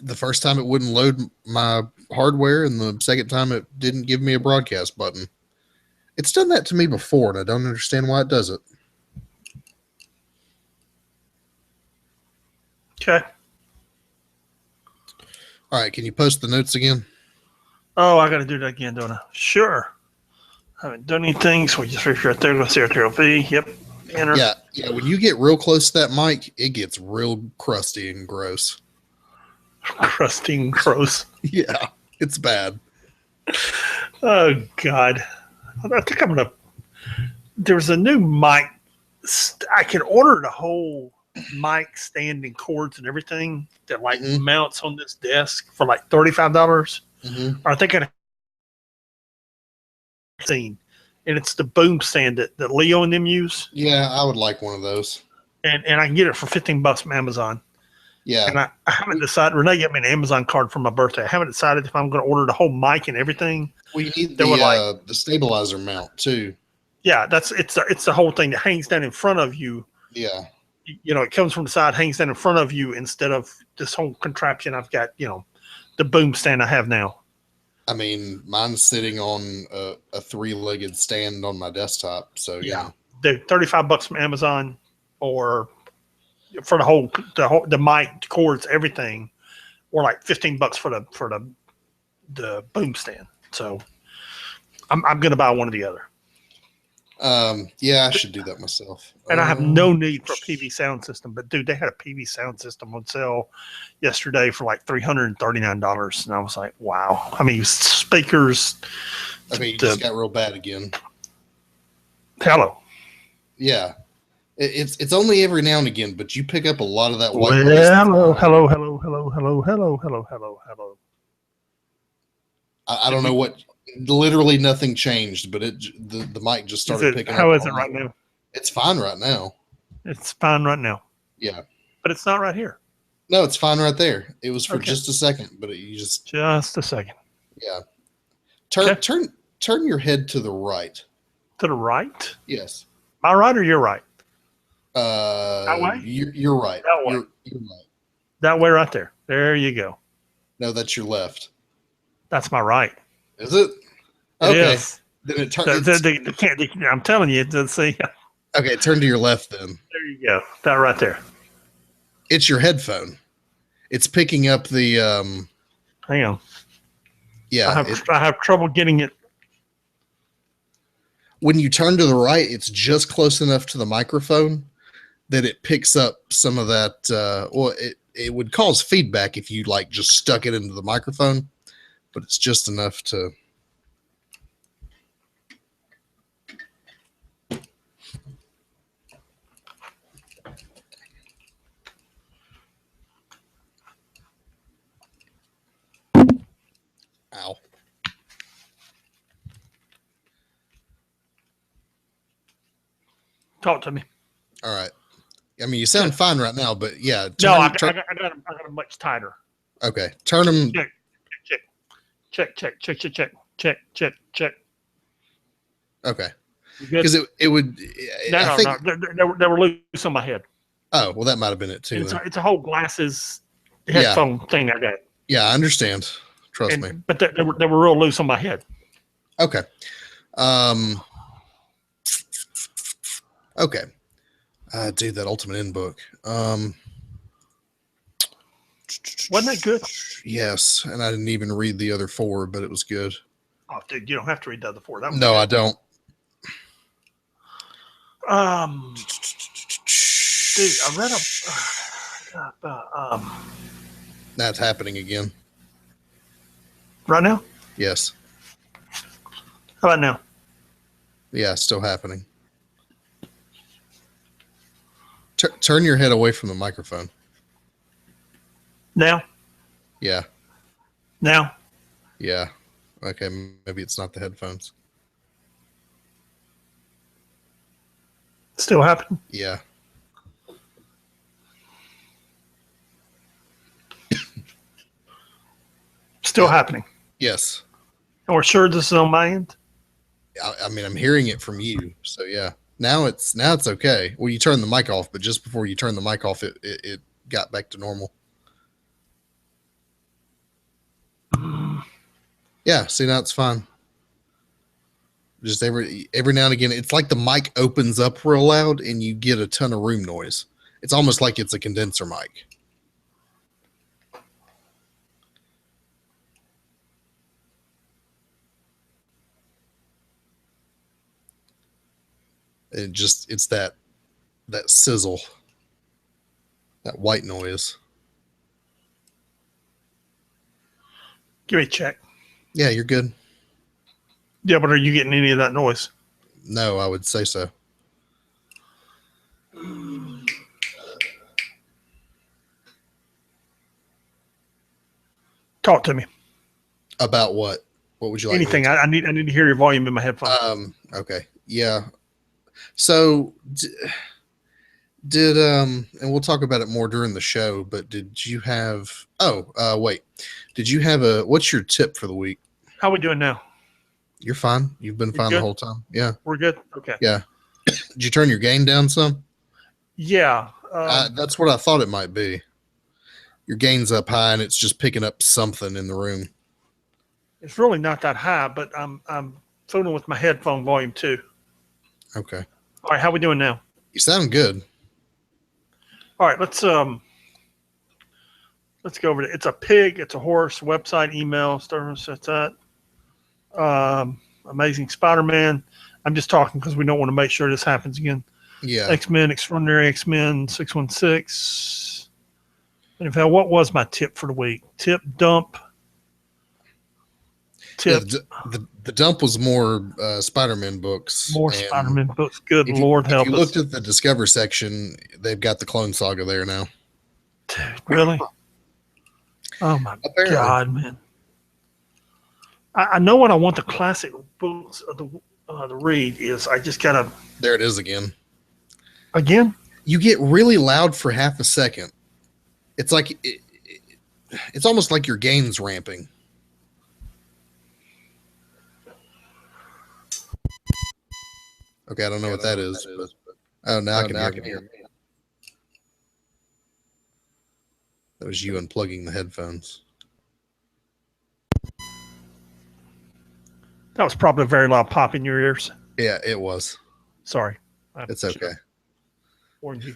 the first time it wouldn't load my hardware, and the second time it didn't give me a broadcast button. It's done that to me before, and I don't understand why it does it. Okay. All right, can you post the notes again? Oh, I got to do that again, don't I? Sure. I haven't done anything, so we just reach right there. Go see our V. Yep. Enter. Yeah. When you get real close to that mic, it gets real crusty and gross. Crusty and gross. Yeah, it's bad. Oh, God. I think I'm going to. There's a new mic. I can order the whole mic stand and cords and everything that mounts on this desk for like $35. Or I think I've seen. And it's the boom stand that Leo and them use. Yeah, I would like one of those. And I can get it for $15 from Amazon. Yeah. And I haven't decided. Renee got me an Amazon card for my birthday. I haven't decided if I'm going to order the whole mic and everything. Well, you need the stabilizer mount too. Yeah, it's the whole thing that hangs down in front of you. Yeah. It comes from the side, hangs down in front of you instead of this whole contraption I've got, the boom stand I have now. I mean, mine's sitting on a three-legged stand on my desktop. So yeah, they're $35 from Amazon, or for the mic, the cords, everything, or like $15 for the boom stand. So I'm gonna buy one or the other. Yeah, I should do that myself. And I have no need for a PV sound system, but dude, they had a PV sound system on sale yesterday for like $339, and I was like, wow. I mean, speakers. I mean, you just got real bad again. Hello. Yeah, it's only every now and again, but you pick up a lot of that white. Hello. I don't know what. Literally nothing changed, but the mic just started picking up. How is it right now? It's fine right now. It's fine right now. Yeah. But it's not right here. No, it's fine right there. It was for just a second, but you just a second. Yeah. Turn your head to the right. To the right? Yes. My right or your right? That way? You're right. That way. You're right. That way right there. There you go. No, that's your left. That's my right. Is it? Okay. Yes. Then it turns. I'm telling you, see. Okay, turn to your left then. There you go. That right there. It's your headphone. It's picking up the. Hang on. Yeah. I have trouble getting it. When you turn to the right, it's just close enough to the microphone that it picks up some of that. It would cause feedback if you just stuck it into the microphone. But it's just enough to. Ow. Talk to me. All right. I mean, you sound fine right now, but yeah. I got it much tighter. Okay. Turn them. Check. Okay. Because it would. No. They were loose on my head. Oh, well, that might have been it too. It's a whole glasses headphone thing I got. Yeah, I understand. Trust me. But they were real loose on my head. Okay. Okay. Dude, that Ultimate End book. Wasn't that good? Yes, and I didn't even read the other 4, but it was good. Oh, dude, you don't have to read the other 4. No, I don't. Dude, I read That's happening again. Right now? Yes. How about now? Yeah, still happening. Turn your head away from the microphone. Now? Yeah. Now? Yeah. Okay, maybe it's not the headphones. Still happening? Yeah. Still happening? Yes. And we're sure this is on my end? I mean, I'm hearing it from you, so yeah. Now it's okay. Well, you turned the mic off, but just before you turned the mic off, it got back to normal. Yeah, see, now it's fine. Just every now and again, it's like the mic opens up real loud and you get a ton of room noise. It's almost like it's a condenser mic. It's that sizzle, that white noise. Give me a check. Yeah, you're good. Yeah, but are you getting any of that noise? No, I would say so. Talk to me. About what? What would you like? Anything. I need to hear your volume in my headphones. Okay. Yeah. So did and we'll talk about it more during the show, but did you have wait. Did you have what's your tip for the week? How we doing now? You're fine. You've been fine the whole time. Yeah. We're good. Okay. Yeah. Did you turn your gain down some? Yeah. That's what I thought it might be. Your gain's up high and it's just picking up something in the room. It's really not that high, but I'm fooling with my headphone volume too. Okay. All right, how we doing now? You sound good. All right, let's go over it. It's a pig, it's a horse, website, email, service, that's that. Amazing Spider-Man. I'm just talking because we don't want to make sure this happens again. Yeah. X-Men, Extraordinary X-Men, 616. NFL, what was my tip for the week? Tip, dump. Tip. Yeah, the dump was more Spider-Man books. More Spider-Man books. Good Lord help us. If you looked at the Discover section, they've got the Clone Saga there now. Dude, really? Oh my God, man! I know what I want the classic books of the read is. I just gotta. There it is again. Again? You get really loud for half a second. It's like it's almost like your gain's ramping. Okay, I don't know what that is. But, now I can hear me. That was you unplugging the headphones. That was probably a very loud pop in your ears. Yeah, it was. Sorry. It's okay. Warned you.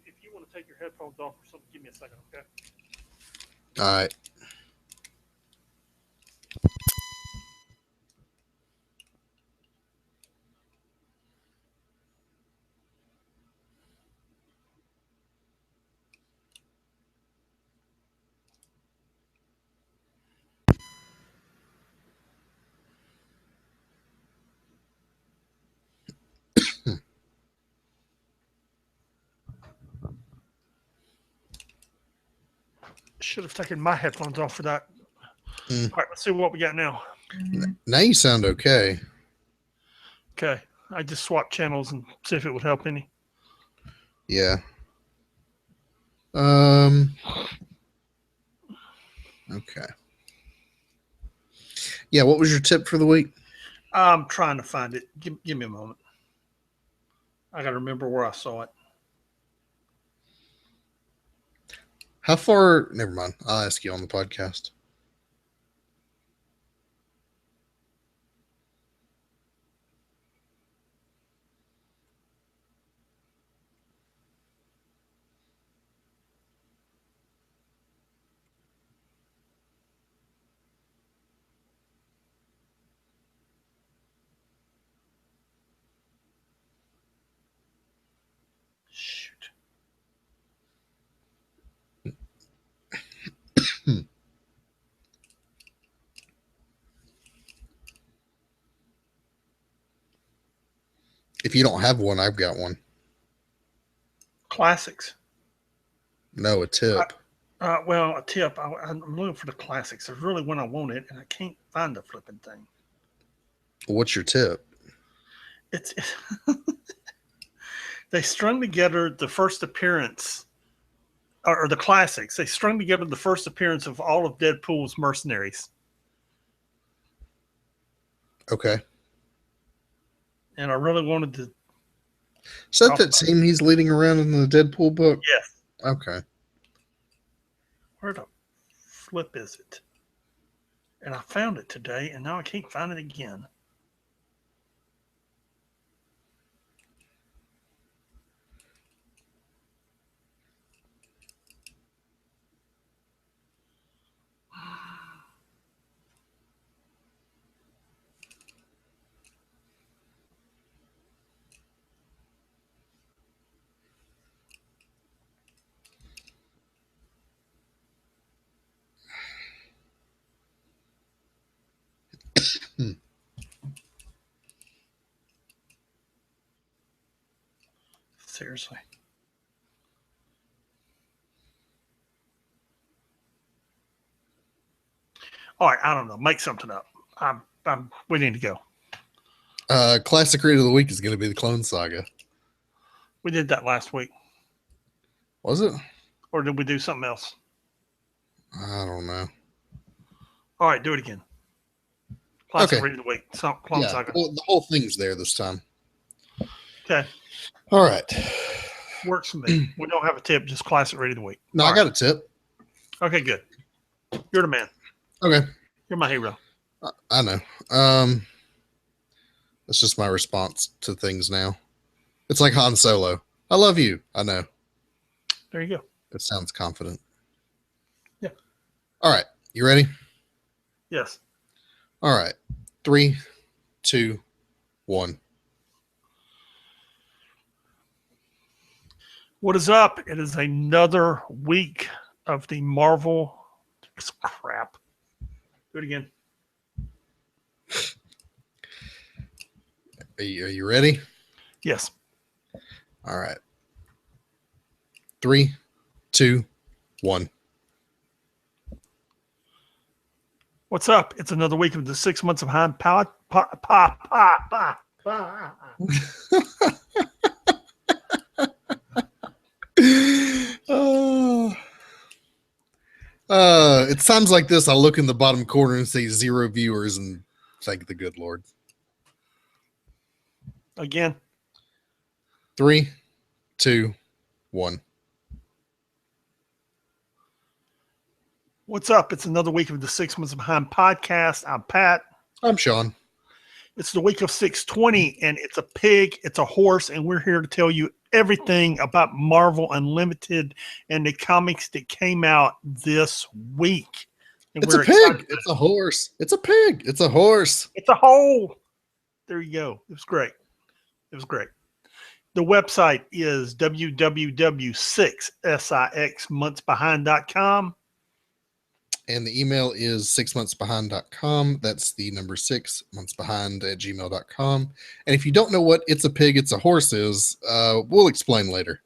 If you want to take your headphones off or something, give me a second, okay? All right. Should have taken my headphones off for that. All right, let's see what we got now. Now you sound okay. Okay. I just swapped channels and see if it would help any. Yeah. Okay. Yeah, what was your tip for the week? I'm trying to find it. Give me a moment. I got to remember where I saw it. How far? Never mind. I'll ask you on the podcast. Shoot. If you don't have one, I've got one. Classics. No, a tip. Well, a tip. I'm looking for the classics. There's really one I wanted, and I can't find the flipping thing. What's your tip? It's they strung together the first appearance, or the classics. They strung together the first appearance of all of Deadpool's mercenaries. Okay. And I really wanted to. Is that team he's leading around in the Deadpool book? Yes. Okay. Where the flip is it? And I found it today, and now I can't find it again. Seriously. All right, I don't know. Make something up. We need to go. Classic read of the week is going to be the Clone Saga. We did that last week. Was it? Or did we do something else? I don't know. All right, do it again. Classic read of the week. Clone Saga. Well, the whole thing's there this time. Okay. All right. Works for me. We don't have a tip, just classic read of the week. No, I got a tip. Okay, good. You're the man. Okay. You're my hero. I know. That's just my response to things now. It's like Han Solo. I love you. I know. There you go. It sounds confident. Yeah. All right. You ready? Yes. All right. 3, 2, 1. What is up? It is another week of the Marvel crap. Do it again. Are you ready? Yes. All right. 3, 2, 1. What's up? It's another week of the 6 months of Behind It sounds like this. I'll look in the bottom corner and say 0 viewers and thank the good Lord. Again. 3, 2, 1. What's up? It's another week of the 6 months behind podcast. I'm Pat. I'm Sean. It's the week of 620, and it's a pig, it's a horse, and we're here to tell you everything about Marvel Unlimited and the comics that came out this week. And it's a pig. It's a horse. It's a pig. It's a horse. It's a hole. There you go. It was great. It was great. The website is www.6sixmonthsbehind.com. And the email is 6monthsbehind.com. That's the number 6 months behind at gmail.com. And if you don't know what It's a Pig, It's a Horse is, we'll explain later.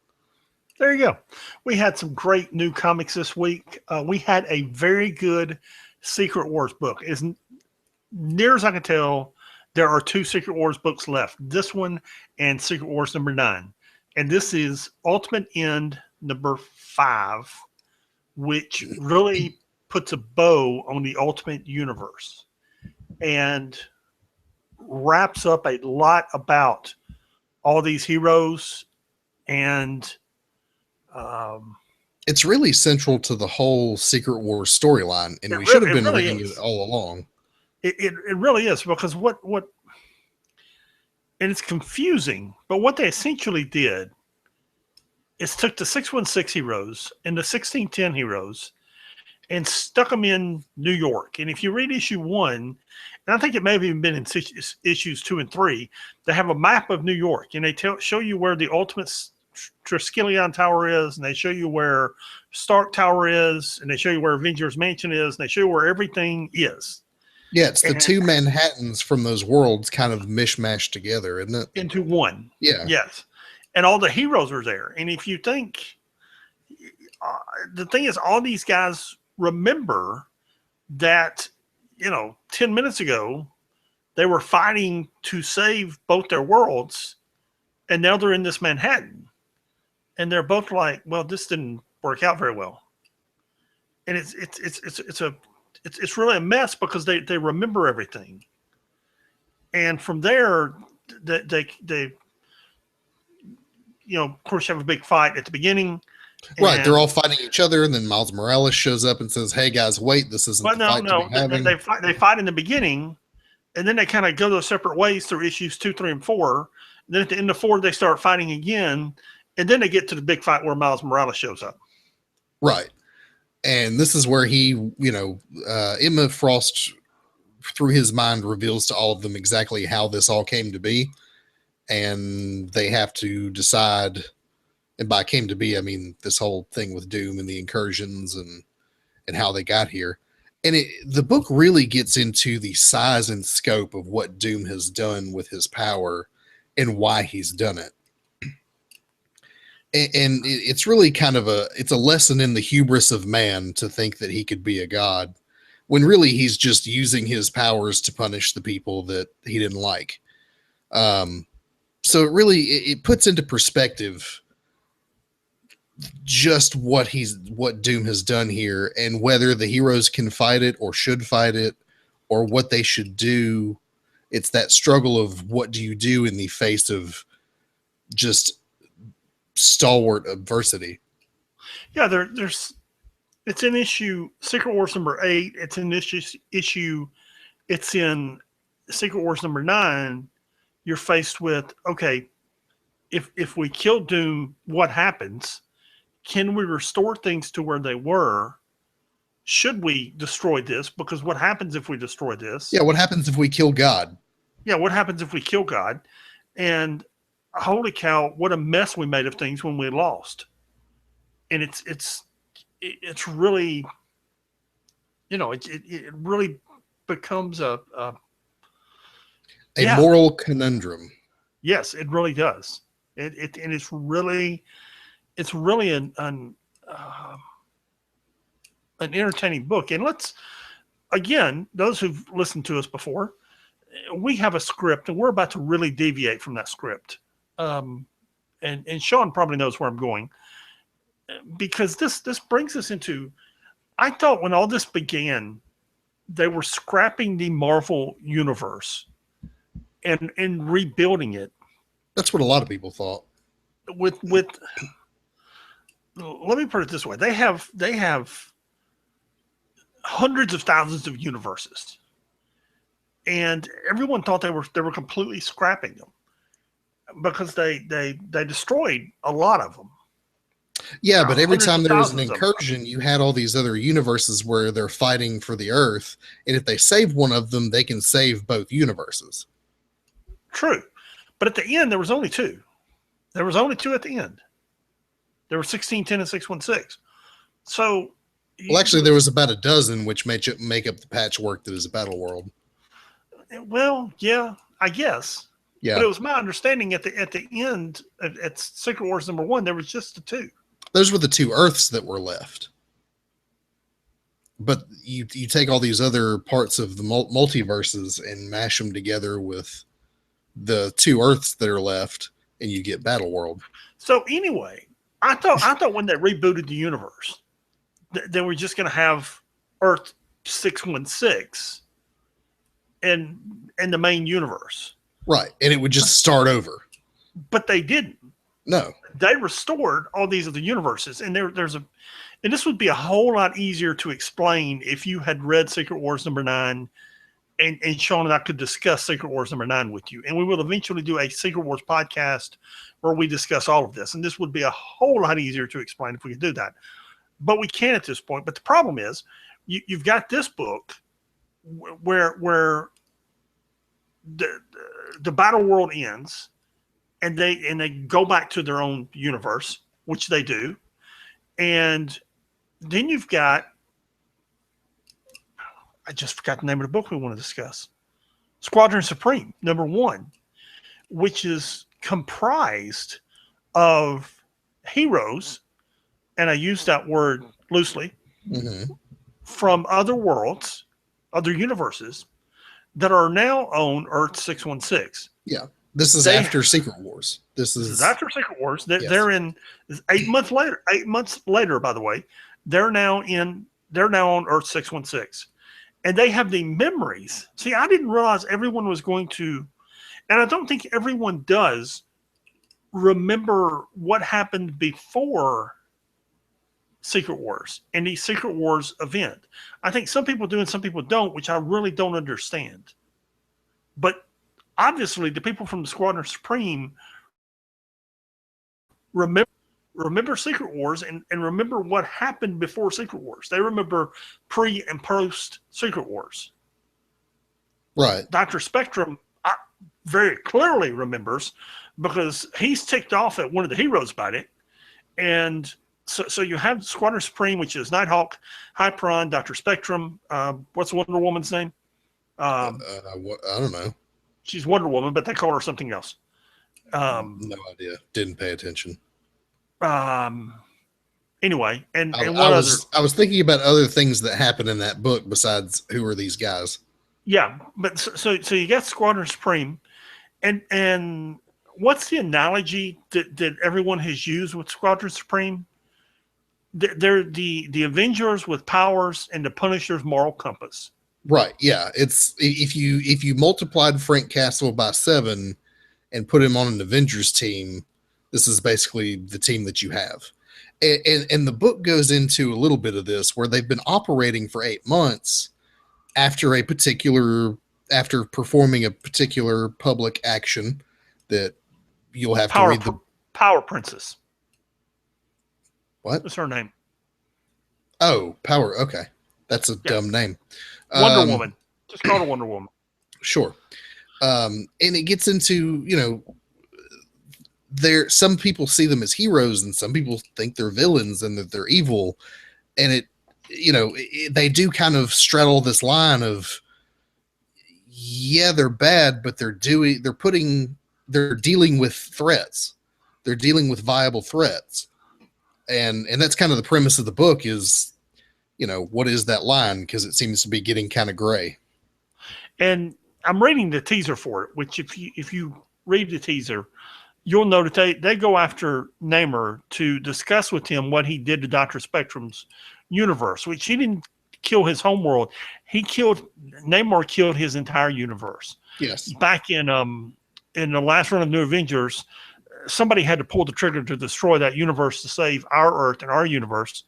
There you go. We had some great new comics this week. We had a very good Secret Wars book. As near as I can tell, there are 2 Secret Wars books left. This one and Secret Wars number 9. And this is Ultimate End number 5, which really puts a bow on the Ultimate Universe and wraps up a lot about all these heroes. And it's really central to the whole Secret Wars storyline, and we should have been reading it all along. It really is, because what and it's confusing, but what they essentially did is took the 616 heroes and the 1610 heroes and stuck them in New York. And if you read issue 1, and I think it may have even been in issues 2 and 3, they have a map of New York, and they show you where the Ultimate Triskelion Tower is, and they show you where Stark Tower is, and they show you where Avengers Mansion is, and they show you where everything is. Yeah, it's the and two Manhattans from those worlds kind of mishmashed together, isn't it? into one. Yeah. Yes, and all the heroes are there. And if you think, the thing is, all these guys remember that 10 minutes ago they were fighting to save both their worlds, and now they're in this Manhattan, and they're both like, well, this didn't work out very well. And it's really a mess because they remember everything. And from there, they of course, have a big fight at the beginning. Right, they're all fighting each other, and then Miles Morales shows up and says, "Hey guys, wait! This isn't the fight to be having." They fight in the beginning, and then they kind of go their separate ways through issues 2, 3, and 4. And then at the end of 4, they start fighting again, and then they get to the big fight where Miles Morales shows up. Right, and this is where he, Emma Frost, through his mind, reveals to all of them exactly how this all came to be, and they have to decide. And by came to be, I mean this whole thing with Doom and the incursions and how they got here. And the book really gets into the size and scope of what Doom has done with his power and why he's done it. And it's really kind of it's a lesson in the hubris of man to think that he could be a god, when really he's just using his powers to punish the people that he didn't like. So it really puts into perspective just what Doom has done here, and whether the heroes can fight it or should fight it, or what they should do. It's that struggle of what do you do in the face of just stalwart adversity. Yeah, it's an issue. Secret Wars number 8. It's an issue. It's in Secret Wars number 9. You're faced with, okay, if we kill Doom, what happens? Can we restore things to where they were? Should we destroy this? Because what happens if we destroy this? Yeah, what happens if we kill God? Yeah, what happens if we kill God? And holy cow, what a mess we made of things when we lost. And it's really, it really becomes a moral conundrum. Yes, it really does. And it's really an entertaining book. And again, those who've listened to us before, we have a script, and we're about to really deviate from that script. And Sean probably knows where I'm going, because this brings us into, I thought when all this began, they were scrapping the Marvel universe and rebuilding it. That's what a lot of people thought. With let me put it this way: they have hundreds of thousands of universes, and everyone thought they were completely scrapping them because they destroyed a lot of them. Yeah, but every time there was an incursion, you had all these other universes where they're fighting for the Earth, and if they save one of them, they can save both universes. True, but at the end there was only 2. There was only 2 at the end. There were 1610 and 616. So, well, actually, there was about a dozen, which make up the patchwork that is a Battle World. Well, yeah, I guess. Yeah, but it was my understanding at the end at Secret Wars number 1, there was just the 2. Those were the 2 Earths that were left. But you take all these other parts of the multiverses and mash them together with the 2 Earths that are left, and you get Battle World. So anyway, I thought when they rebooted the universe, they were just going to have Earth 616 and the main universe. Right, and it would just start over. But they didn't. No. They restored all these other universes, and and this would be a whole lot easier to explain if you had read Secret Wars number 9, and Sean and I could discuss Secret Wars number 9 with you. And we will eventually do a Secret Wars podcast where we discuss all of this. And this would be a whole lot easier to explain if we could do that. But we can't at this point. But the problem is, you've got this book where the Battle World ends, and they go back to their own universe, which they do. And then you've got I just forgot the name of the book we want to discuss. Squadron Supreme, #1, which is comprised of heroes, and I use that word loosely, from other worlds, other universes that are now on Earth 616. Yeah. This is after Secret Wars. This is after Secret Wars. Yes. They're in 8 months later. 8 months later, by the way, they're now on Earth 616, and they have the memories. See, I didn't realize everyone was going to, and I don't think everyone does remember what happened before Secret Wars and the Secret Wars event. I think some people do and some people don't, which I really don't understand. But obviously, the people from the Squadron Supreme remember Secret Wars and remember what happened before Secret Wars. They remember pre and post Secret Wars. Right. Dr. Spectrum very clearly remembers because he's ticked off at one of the heroes about it. And so you have Squadron Supreme, which is Nighthawk, Hyperon, Dr. Spectrum. What's Wonder Woman's name? I don't know. She's Wonder Woman, but they call her something else. No idea. Didn't pay attention. Anyway, and I what I was thinking about other things that happen in that book besides who are these guys. Yeah, but so you got Squadron Supreme, and what's the analogy that everyone has used with Squadron Supreme? They're the Avengers with powers and the Punisher's moral compass. Right. Yeah. It's if you multiplied Frank Castle by 7 and put him on an Avengers team, this is basically the team that you have. And the book goes into a little bit of this where they've been operating for 8 months after performing a particular public action that you'll have to read the Power Princess. What? What's her name? Oh, Power. Okay. That's a dumb name. Wonder Woman. Just call her Wonder Woman. Sure. And it gets into, some people see them as heroes and some people think they're villains and that they're evil. And they do kind of straddle this line of, yeah, they're bad, but they're dealing with threats. They're dealing with viable threats. And that's kind of the premise of the book is, what is that line? Because it seems to be getting kind of gray. And I'm reading the teaser for it, which if you read the teaser, you'll know that they go after Namor to discuss with him what he did to Dr. Spectrum's universe, which he didn't kill his homeworld. Namor killed his entire universe. Yes. Back in the last run of New Avengers, somebody had to pull the trigger to destroy that universe to save our Earth and our universe.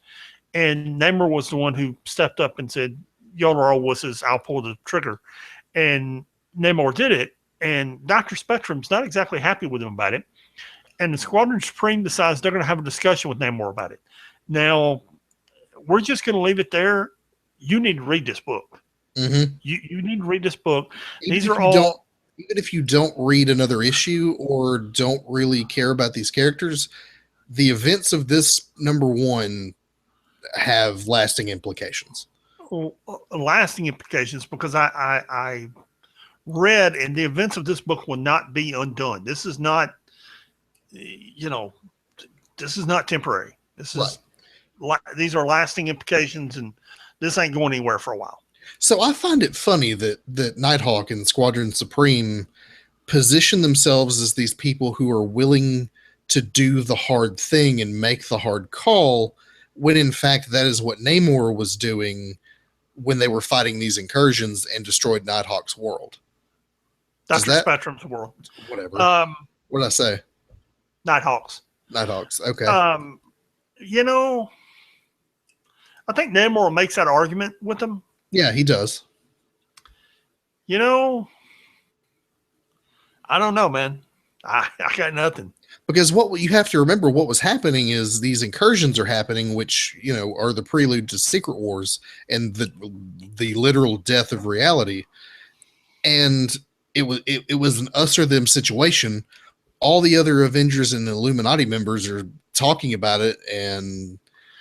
And Namor was the one who stepped up and said, y'all are all wusses, I'll pull the trigger. And Namor did it. And Dr. Spectrum's not exactly happy with him about it. And the Squadron Supreme decides they're going to have a discussion with Namor about it. Now, we're just going to leave it there. You need to read this book. Mm-hmm. You need to read this book. Even if you don't read another issue or don't really care about these characters, the events of this #1 have lasting implications. Lasting implications, because I read, and the events of this book will not be undone. This is not, this is not temporary. This is these are lasting implications, and this ain't going anywhere for a while. So I find it funny that Nighthawk and Squadron Supreme position themselves as these people who are willing to do the hard thing and make the hard call, when in fact that is what Namor was doing when they were fighting these incursions and destroyed Nighthawk's world. Dr. Spectrum's world. Whatever. What did I say? Nighthawks. Okay. I think Namor makes that argument with them. Yeah, he does. I don't know, man. I got nothing. Because what you have to remember, what was happening is these incursions are happening, which are the prelude to Secret Wars and the literal death of reality. And it was an us or them situation. All the other Avengers and Illuminati members are talking about it, and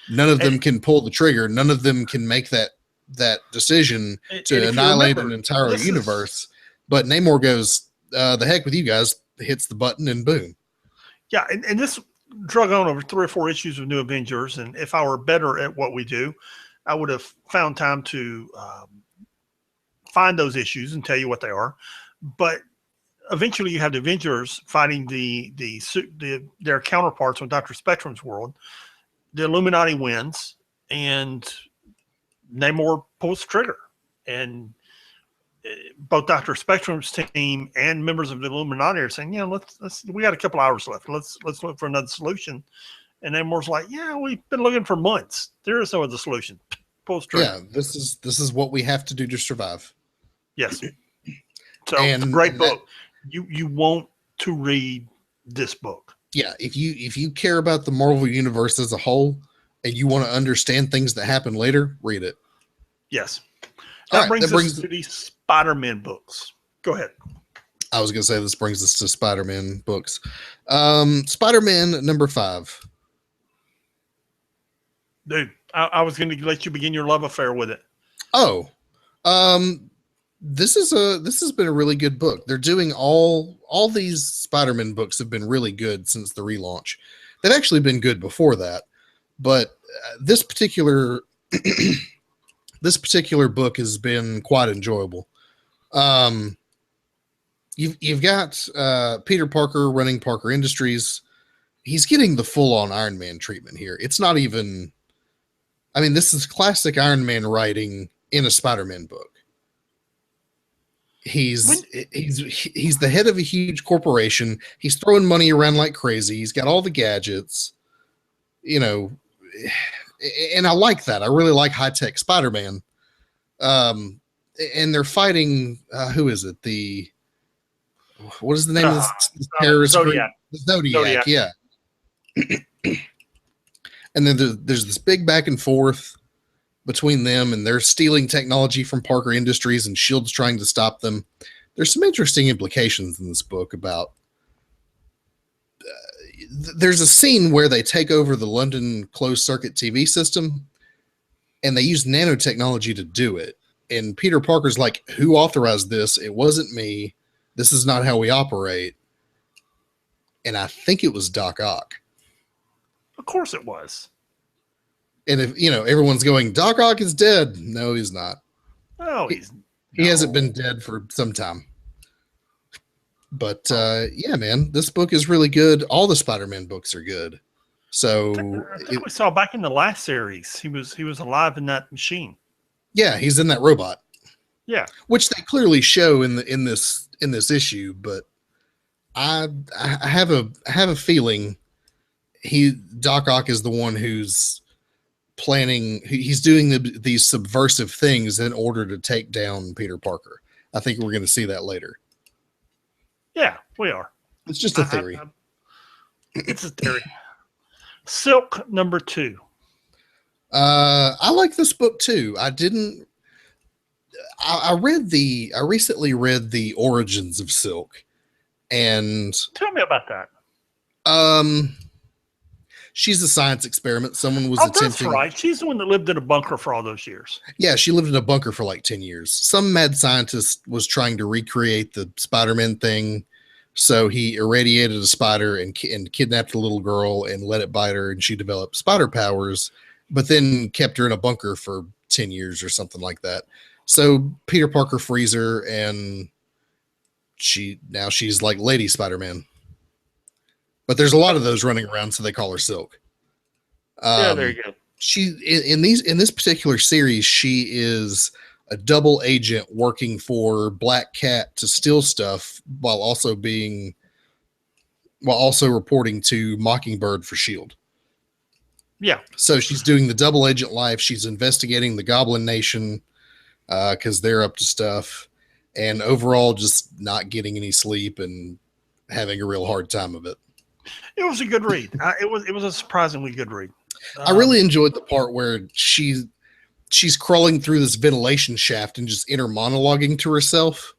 none of them can pull the trigger. None of them can make that that decision And to if you annihilate remember, an entire this is- universe. But Namor goes, the heck with you guys, hits the button and boom. Yeah, and this drug on over 3 or 4 issues of New Avengers. And if I were better at what we do, I would have found time to find those issues and tell you what they are. But eventually, you have the Avengers fighting their counterparts on Doctor Spectrum's world. The Illuminati wins, and Namor pulls the trigger, and both Doctor Spectrum's team and members of the Illuminati are saying, "Yeah, let's we got a couple hours left. Let's look for another solution." And Namor's like, "Yeah, we've been looking for months. There is no other solution." Pulls the trigger. Yeah, this is what we have to do to survive. Yes. So it's a great book. You want to read this book. Yeah, if you care about the Marvel universe as a whole and you want to understand things that happen later, read it. Yes. All That right, brings that us brings- to the Spider-Man books. Go ahead. I was gonna say this brings us to Spider-Man books. Spider-Man number 5. Dude, I was going to let you begin your love affair with it. Oh, this has been a really good book. They're doing all these Spider-Man books have been really good since the relaunch. They've actually been good before that, but this particular this particular book has been quite enjoyable. You've got Peter Parker running Parker Industries. He's getting the full-on Iron Man treatment here. It's not even. I mean, this is classic Iron Man writing in a Spider-Man book. He's the head of a huge corporation. He's throwing money around like crazy. He's got all the gadgets, and I like that. I really like high-tech Spider-Man. And they're fighting. Who is it? What is the name of this terrorist Zodiac. group? The Zodiac. Yeah. And then there's this big back and forth between them, and they're stealing technology from Parker Industries, and Shield's trying to stop them. There's some interesting implications in this book about. There's a scene where they take over the London closed circuit TV system, and they use nanotechnology to do it. And Peter Parker's like, "Who authorized this? It wasn't me. This is not how we operate." And I think it was Doc Ock. Of course it was. And if everyone's going, Doc Ock is dead. No, he's not. Oh, He hasn't been dead for some time. But yeah, man, this book is really good. All the Spider-Man books are good. So I think we saw back in the last series, he was alive in that machine. yeah, he's in that robot. Yeah. Which they clearly show in this issue, but I have a feeling Doc Ock is the one who's planning. He's doing these subversive things in order to take down Peter Parker. I think we're going to see that later. Yeah, we are. It's just a theory. It's a theory. Silk number 2. I like this book too. I recently read the Origins of Silk, and Tell me about that. she's a science experiment. Someone was That's attempting. right. She's the one that lived in a bunker for all those years. Yeah, she lived in a bunker for like 10 years. Some mad scientist was trying to recreate the Spider-Man thing. So he irradiated a spider and kidnapped a little girl and let it bite her, and she developed spider powers, but then kept her in a bunker for 10 years or something like that. So Peter Parker frees her, and she's like Lady Spider-Man. But there's a lot of those running around, so they call her Silk. Yeah, there you go. She in this particular series, she is a double agent working for Black Cat to steal stuff while also reporting to Mockingbird for Shield. Yeah. So she's doing the double agent life. She's investigating the Goblin Nation because they're up to stuff, and overall just not getting any sleep and having a real hard time of it. It was a good read. It was a surprisingly good read. I really enjoyed the part where she's crawling through this ventilation shaft and just inner monologuing to herself.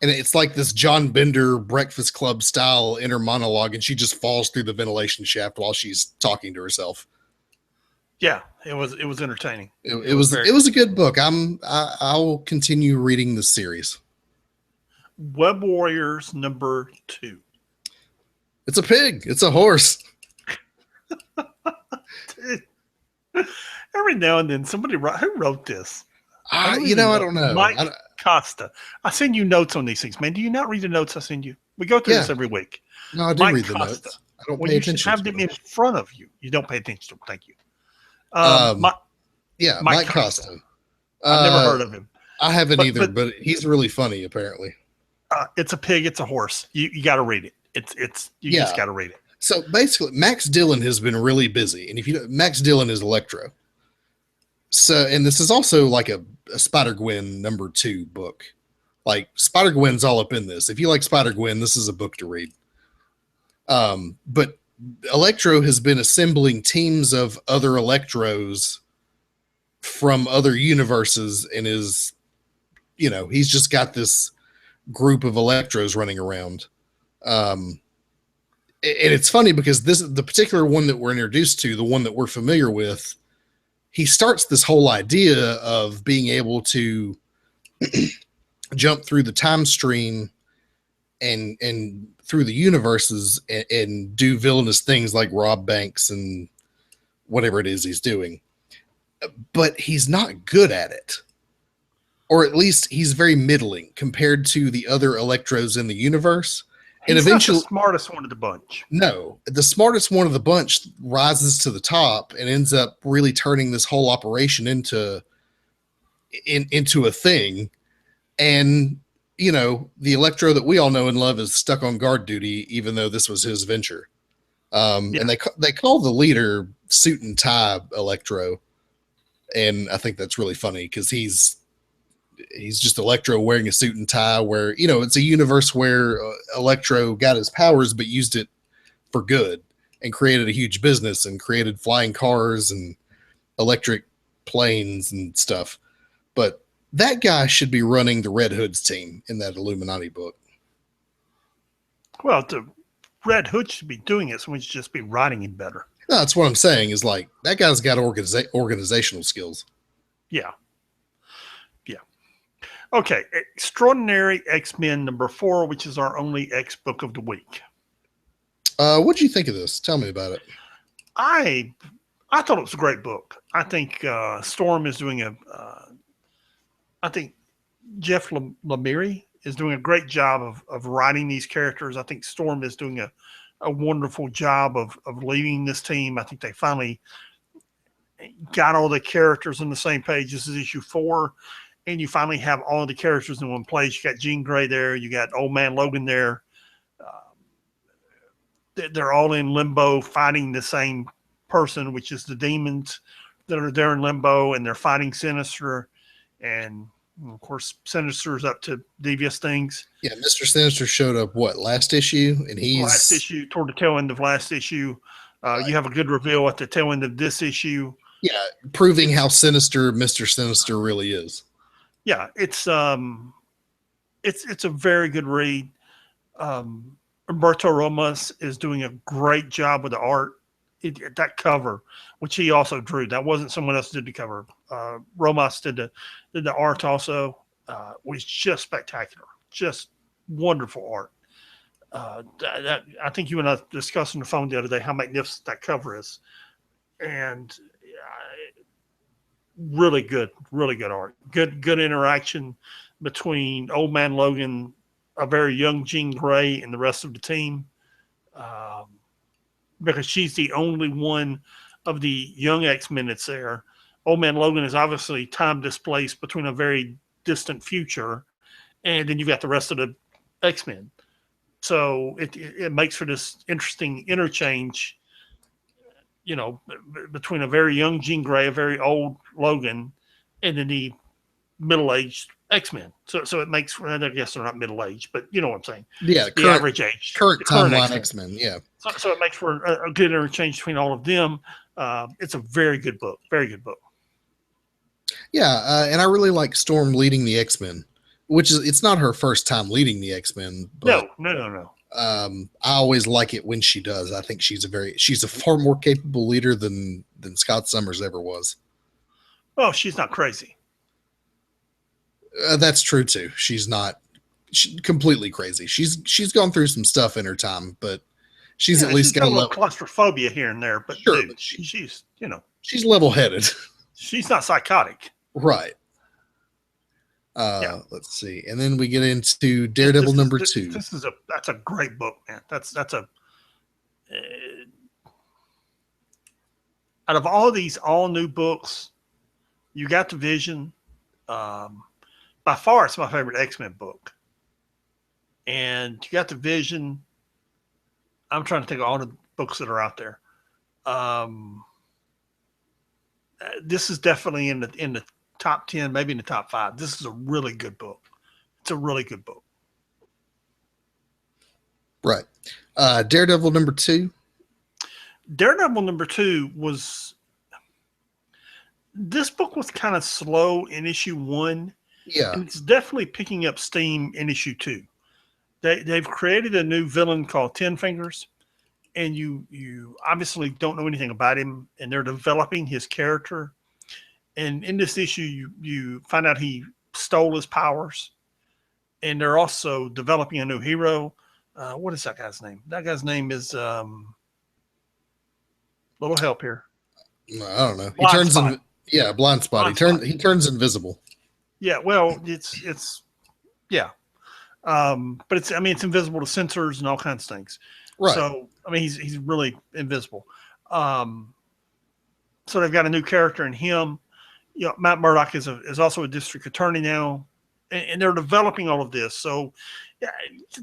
And it's like this John Bender Breakfast Club style inner monologue, and she just falls through the ventilation shaft while she's talking to herself. Yeah, it was entertaining. It was a good book. I'll continue reading the series. Web Warriors #2. It's a pig. It's a horse. Every now and then somebody who wrote this. I don't know. Mike Costa. I send you notes on these things, man. Do you not read the notes I send you? We go through this every week. No, I do Mike read the Costa. notes. I don't Well, pay you should attention. have them in front of you. You don't pay attention to them. Thank you. Mike Costa. I've never heard of him. I haven't either, but he's really funny. Apparently, it's a pig. It's a horse. You got to read it. You just got to read it. So basically, Max Dillon has been really busy, and if you know, Max Dillon is Electro. So, and this is also like a Spider-Gwen #2 book. Like Spider-Gwen's all up in this. If you like Spider-Gwen, this is a book to read. But Electro has been assembling teams of other Electros from other universes and is, he's just got this group of Electros running around. And it's funny because the particular one that we're introduced to, the one that we're familiar with, he starts this whole idea of being able to jump through the time stream and through the universes and do villainous things like rob banks and whatever it is he's doing. But he's not good at it. Or at least he's very middling compared to the other Electros in the universe. He's eventually not the smartest one of the bunch. No, the smartest one of the bunch rises to the top and ends up really turning this whole operation into a thing. And, the Electro that we all know and love is stuck on guard duty, even though this was his venture. And they call the leader Suit and Tie Electro. And I think that's really funny because he's just Electro wearing a suit and tie where, it's a universe where Electro got his powers, but used it for good and created a huge business and created flying cars and electric planes and stuff. But that guy should be running the Red Hood's team in that Illuminati book. Well, the Red Hood should be doing it. Someone should just be writing him better. No, that's what I'm saying is like that guy's got organizational skills. Yeah. Okay, Extraordinary X-Men #4, which is our only X book of the week. What do you think of this? Tell me about it. I thought it was a great book. I think Storm is doing I think Jeff Lemire is doing a great job of writing these characters. I think Storm is doing a wonderful job of leading this team. I think they finally got all the characters on the same page. This is issue 4. And you finally have all the characters in one place. You got Jean Grey there. You got Old Man Logan there. They're all in limbo fighting the same person, which is the demons that are there in limbo, and they're fighting Sinister. And, of course, Sinister's up to devious things. Yeah, Mr. Sinister showed up, last issue? And he's... Last issue, toward the tail end of last issue. You have a good reveal at the tail end of this issue. Yeah, proving how sinister Mr. Sinister really is. Yeah, it's a very good read. Umberto Romas is doing a great job with the art. That cover, which he also drew, that wasn't someone else did the cover. Romas did the art also. Was just spectacular, just wonderful art. I think you and I discussed on the phone the other day how magnificent that cover is, and really good art. Good interaction between Old Man Logan, a very young Jean Grey, and the rest of the team. Because she's the only one of the young X-Men that's there. Old Man Logan is obviously time displaced between a very distant future, and then you've got the rest of the X-Men. So it makes for this interesting interchange, between a very young Jean Grey, a very old Logan, and then the middle-aged X-Men. So it makes, I guess they're not middle-aged, but you know what I'm saying. Yeah, the average age. Current timeline X-Men, yeah. So it makes for a good interchange between all of them. It's a very good book. Very good book. Yeah, and I really like Storm leading the X-Men, which is, it's not her first time leading the X-Men. No. I always like it when she does. I think she's a far more capable leader than Scott Summers ever was. Well, she's not crazy. That's true too. She's not completely crazy. She's gone through some stuff in her time, but she's at least She's got got a a little level. claustrophobia here and there. But Sure, dude, but she's she's level headed. she's not psychotic. Right. Yeah. Let's see, and then we get into Daredevil number 2. That's a great book, man. That's a out of all these all new books, you got the Vision. By far, it's my favorite X-Men book. And you got the Vision. I'm trying to think of all the books that are out there. This is definitely in the top 10, maybe in the top 5. This is a really good book. It's a really good book. Right. Daredevil number 2. Daredevil number 2 this book was kind of slow in issue 1. Yeah. And it's definitely picking up steam in issue 2. They've created a new villain called Ten Fingers, and you obviously don't know anything about him, and they're developing his character. And in this issue, you find out he stole his powers, and they're also developing a new hero. What is that guy's name? That guy's name is little help here. I don't know. Blind Spot. Blind Spot. Blind Spot. He turns invisible. Yeah, well, it's yeah. But it's invisible to sensors and all kinds of things. Right. So he's really invisible. So they've got a new character in him. Matt Murdock is also a district attorney now, and they're developing all of this. So yeah,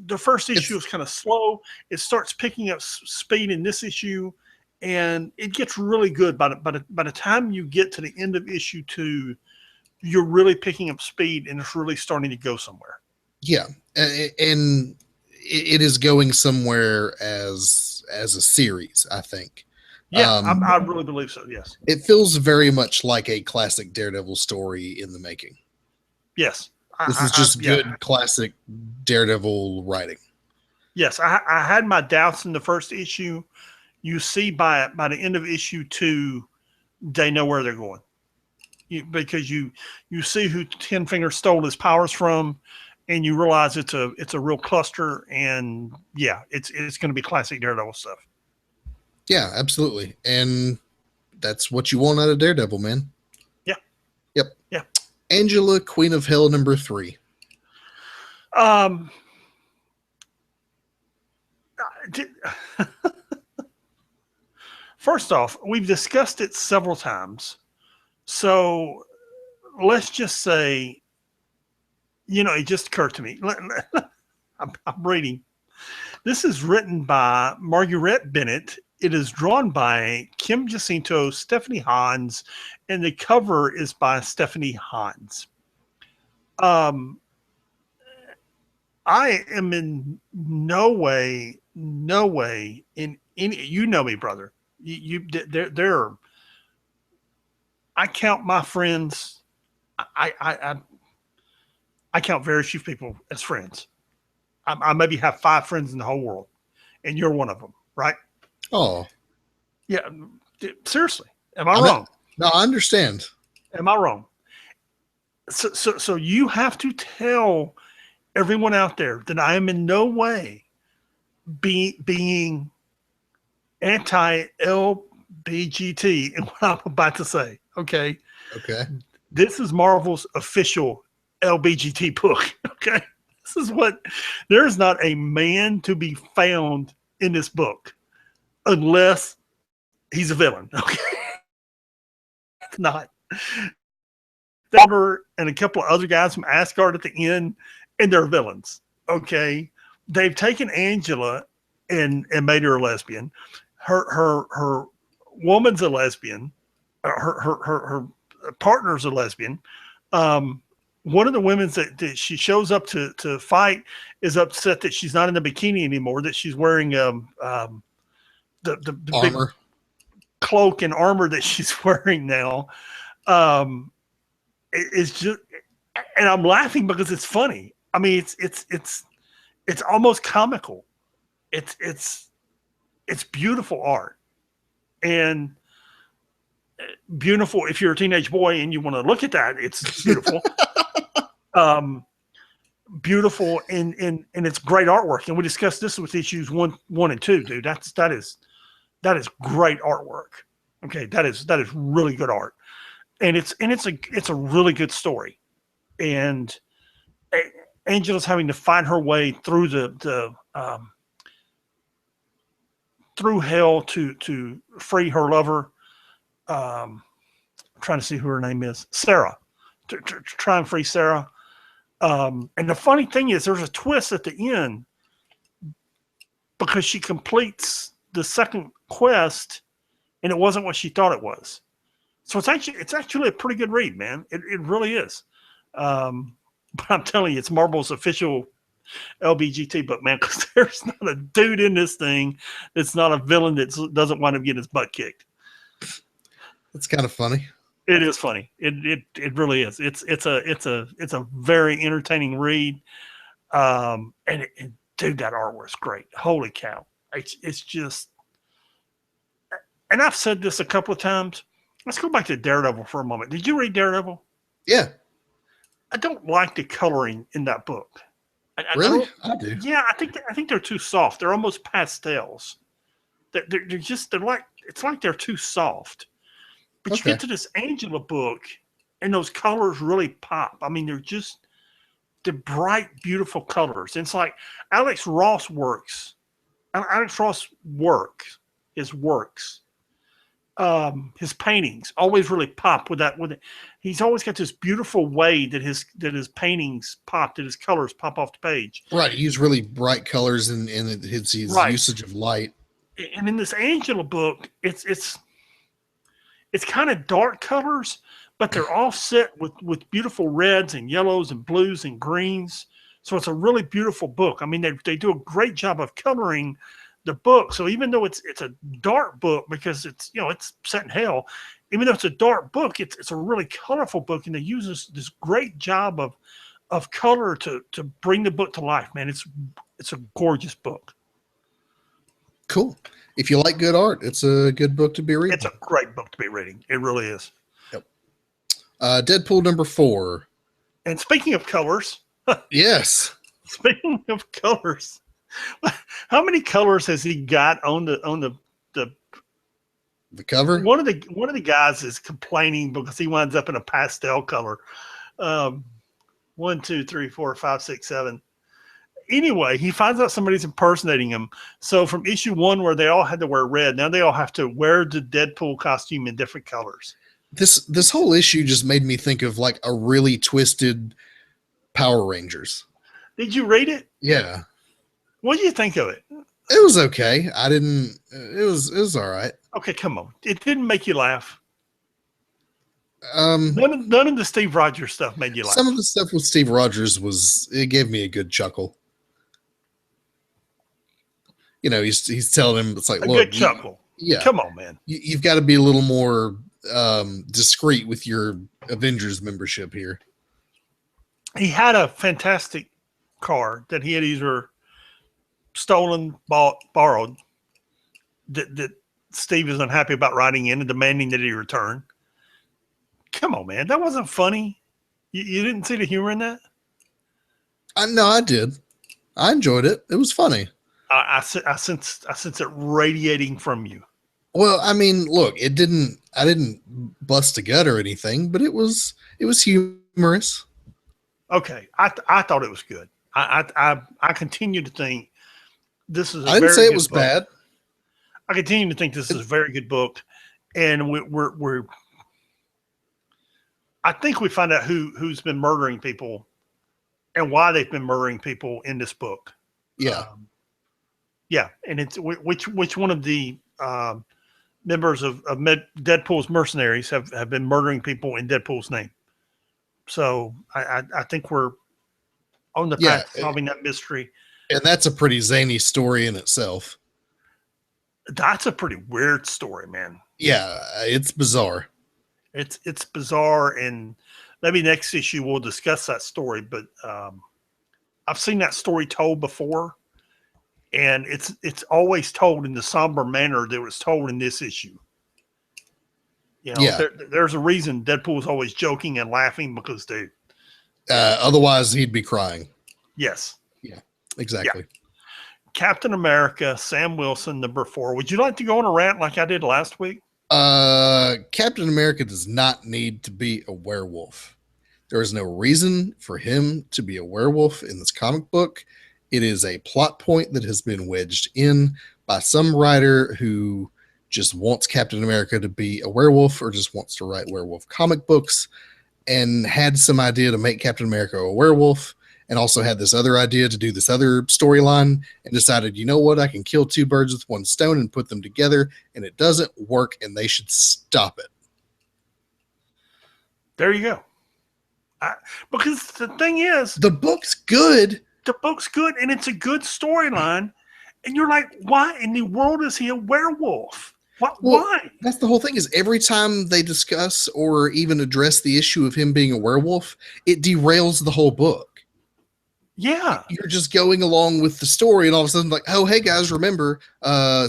the first issue is kind of slow. It starts picking up speed in this issue, and it gets really good by the time you get to the end of issue 2. You're really picking up speed, and it's really starting to go somewhere. Yeah, and it is going somewhere as a series, I think. Yeah, I really believe so. Yes, it feels very much like a classic Daredevil story in the making. Yes, this is just good classic Daredevil writing. Yes, I had my doubts in the first issue. You see, by the end of issue 2, they know where they're going. Because you see who Ten Fingers stole his powers from, and you realize it's a real cluster, and yeah, it's going to be classic Daredevil stuff. Yeah, absolutely, and that's what you want out of Daredevil, man. Yeah. Yep. Yeah. Angela, Queen of Hell, number 3. First off, we've discussed it several times. So let's just say, it just occurred to me. I'm reading. This is written by Marguerite Bennett. It is drawn by Kim Jacinto, Stephanie Hans, and the cover is by Stephanie Hans. I am in no way in any. You know me, brother. They're. I count my friends. I count very few people as friends. I maybe have 5 friends in the whole world, and you're one of them, right? Oh, yeah. Seriously, am I wrong? No, I understand. Am I wrong? So you have to tell everyone out there that I am in no way being anti-LBGT in what I'm about to say. Okay. This is Marvel's official LBGT book. Okay. There's not a man to be found in this book unless he's a villain. Okay. It's not. And a couple of other guys from Asgard at the end, and they're villains. Okay. They've taken Angela and made her a lesbian. Her woman's a lesbian. Her partner's a lesbian. One of the women that she shows up to fight is upset that she's not in the bikini anymore, that she's wearing the big cloak and armor that she's wearing now. It's just, and I'm laughing because it's funny. I mean, it's almost comical. it's beautiful art, and beautiful if you're a teenage boy and you want to look at that, it's beautiful. um Beautiful, and it's great artwork, and we discussed this with issues one and two, dude. That is great artwork. Okay, that is really good art, and it's a really good story, and Angela's having to find her way through through hell to free her lover. I'm trying to see who her name is, Sarah, to try and free Sarah. And the funny thing is, there's a twist at the end because she completes the second quest, and it wasn't what she thought it was. So it's actually a pretty good read, man. It really is. But I'm telling you, it's Marvel's official LBGT book, man, because there's not a dude in this thing that's not a villain that doesn't wind up getting his butt kicked. It's kind of funny. It is funny. It really is. It's a very entertaining read. And dude, that artwork's great. Holy cow! It's just. And I've said this a couple of times. Let's go back to Daredevil for a moment. Did you read Daredevil? Yeah. I don't like the coloring in that book. Really? I do. Yeah, I think they're too soft. They're almost pastels. They're like, it's like they're too soft. But you get to this Angela book, and those colors really pop. I mean, they're bright, beautiful colors. And it's like Alex Ross works. His works. His paintings always really pop with that. He's always got this beautiful way that his paintings pop, that his colors pop off the page. Right. He used really bright colors in his usage of light. And in this Angela book, it's kind of dark colors, but they're offset with beautiful reds and yellows and blues and greens. So it's a really beautiful book. I mean, they do a great job of coloring the book. So even though it's a dark book, because it's set in hell, even though it's a dark book, it's a really colorful book, and they use this great job of color to bring the book to life, man. It's a gorgeous book. Cool. If you like good art, it's a good book to be reading. It's a great book to be reading. It really is. Yep. Deadpool #4. And speaking of colors, yes. Speaking of colors, how many colors has he got on the cover? One of the guys is complaining because he winds up in a pastel color. 1, 2, 3, 4, 5, 6, 7. Anyway, he finds out somebody's impersonating him. So from issue 1, where they all had to wear red, now they all have to wear the Deadpool costume in different colors. This whole issue just made me think of like a really twisted Power Rangers. Did you read it? Yeah. What do you think of it? It was okay. It was all right. Okay, come on. It didn't make you laugh. None of the Steve Rogers stuff made you laugh. Some of the stuff with Steve Rogers it gave me a good chuckle. He's telling him, it's like, a look, good chuckle. Yeah. Come on, man. You've got to be a little more discreet with your Avengers membership here. He had a fantastic car that he had either stolen, bought, borrowed, that Steve is unhappy about riding in and demanding that he return. Come on, man. That wasn't funny. You didn't see the humor in that? No, I did. I enjoyed it. It was funny. I sense it radiating from you. Well, I mean, look, I didn't bust a gut or anything, but it was humorous. Okay. I thought it was good. I continue to think this is I didn't say it was bad. I continue to think this is a very good book, and we're I think we find out who's been murdering people and why they've been murdering people in this book. Yeah. Yeah, and it's which one of the members of Deadpool's mercenaries have been murdering people in Deadpool's name. So I think we're on the path to solving that mystery. And that's a pretty zany story in itself. That's a pretty weird story, man. Yeah, it's bizarre. It's bizarre, and maybe next issue we'll discuss that story. But I've seen that story told before, and it's always told in the somber manner that it was told in this issue. You know, Yeah. there's a reason Deadpool's always joking and laughing because they. Otherwise, he'd be crying. Yes. Yeah, exactly. Yeah. Captain America, Sam Wilson, number 4. Would you like to go on a rant like I did last week? Captain America does not need to be a werewolf. There is no reason for him to be a werewolf in this comic book. It is a plot point that has been wedged in by some writer who just wants Captain America to be a werewolf or just wants to write werewolf comic books, and had some idea to make Captain America a werewolf, and also had this other idea to do this other storyline, and decided, you know what, I can kill 2 birds with 1 stone and put them together, and it doesn't work, and they should stop it. There you go. Because the thing is, the book's good. The book's good, and it's a good storyline, and you're like, why in the world is he a werewolf? Why? That's the whole thing, is every time they discuss or even address the issue of him being a werewolf, it derails the whole book. Yeah. You're just going along with the story, and all of a sudden, like, oh, hey, guys, remember,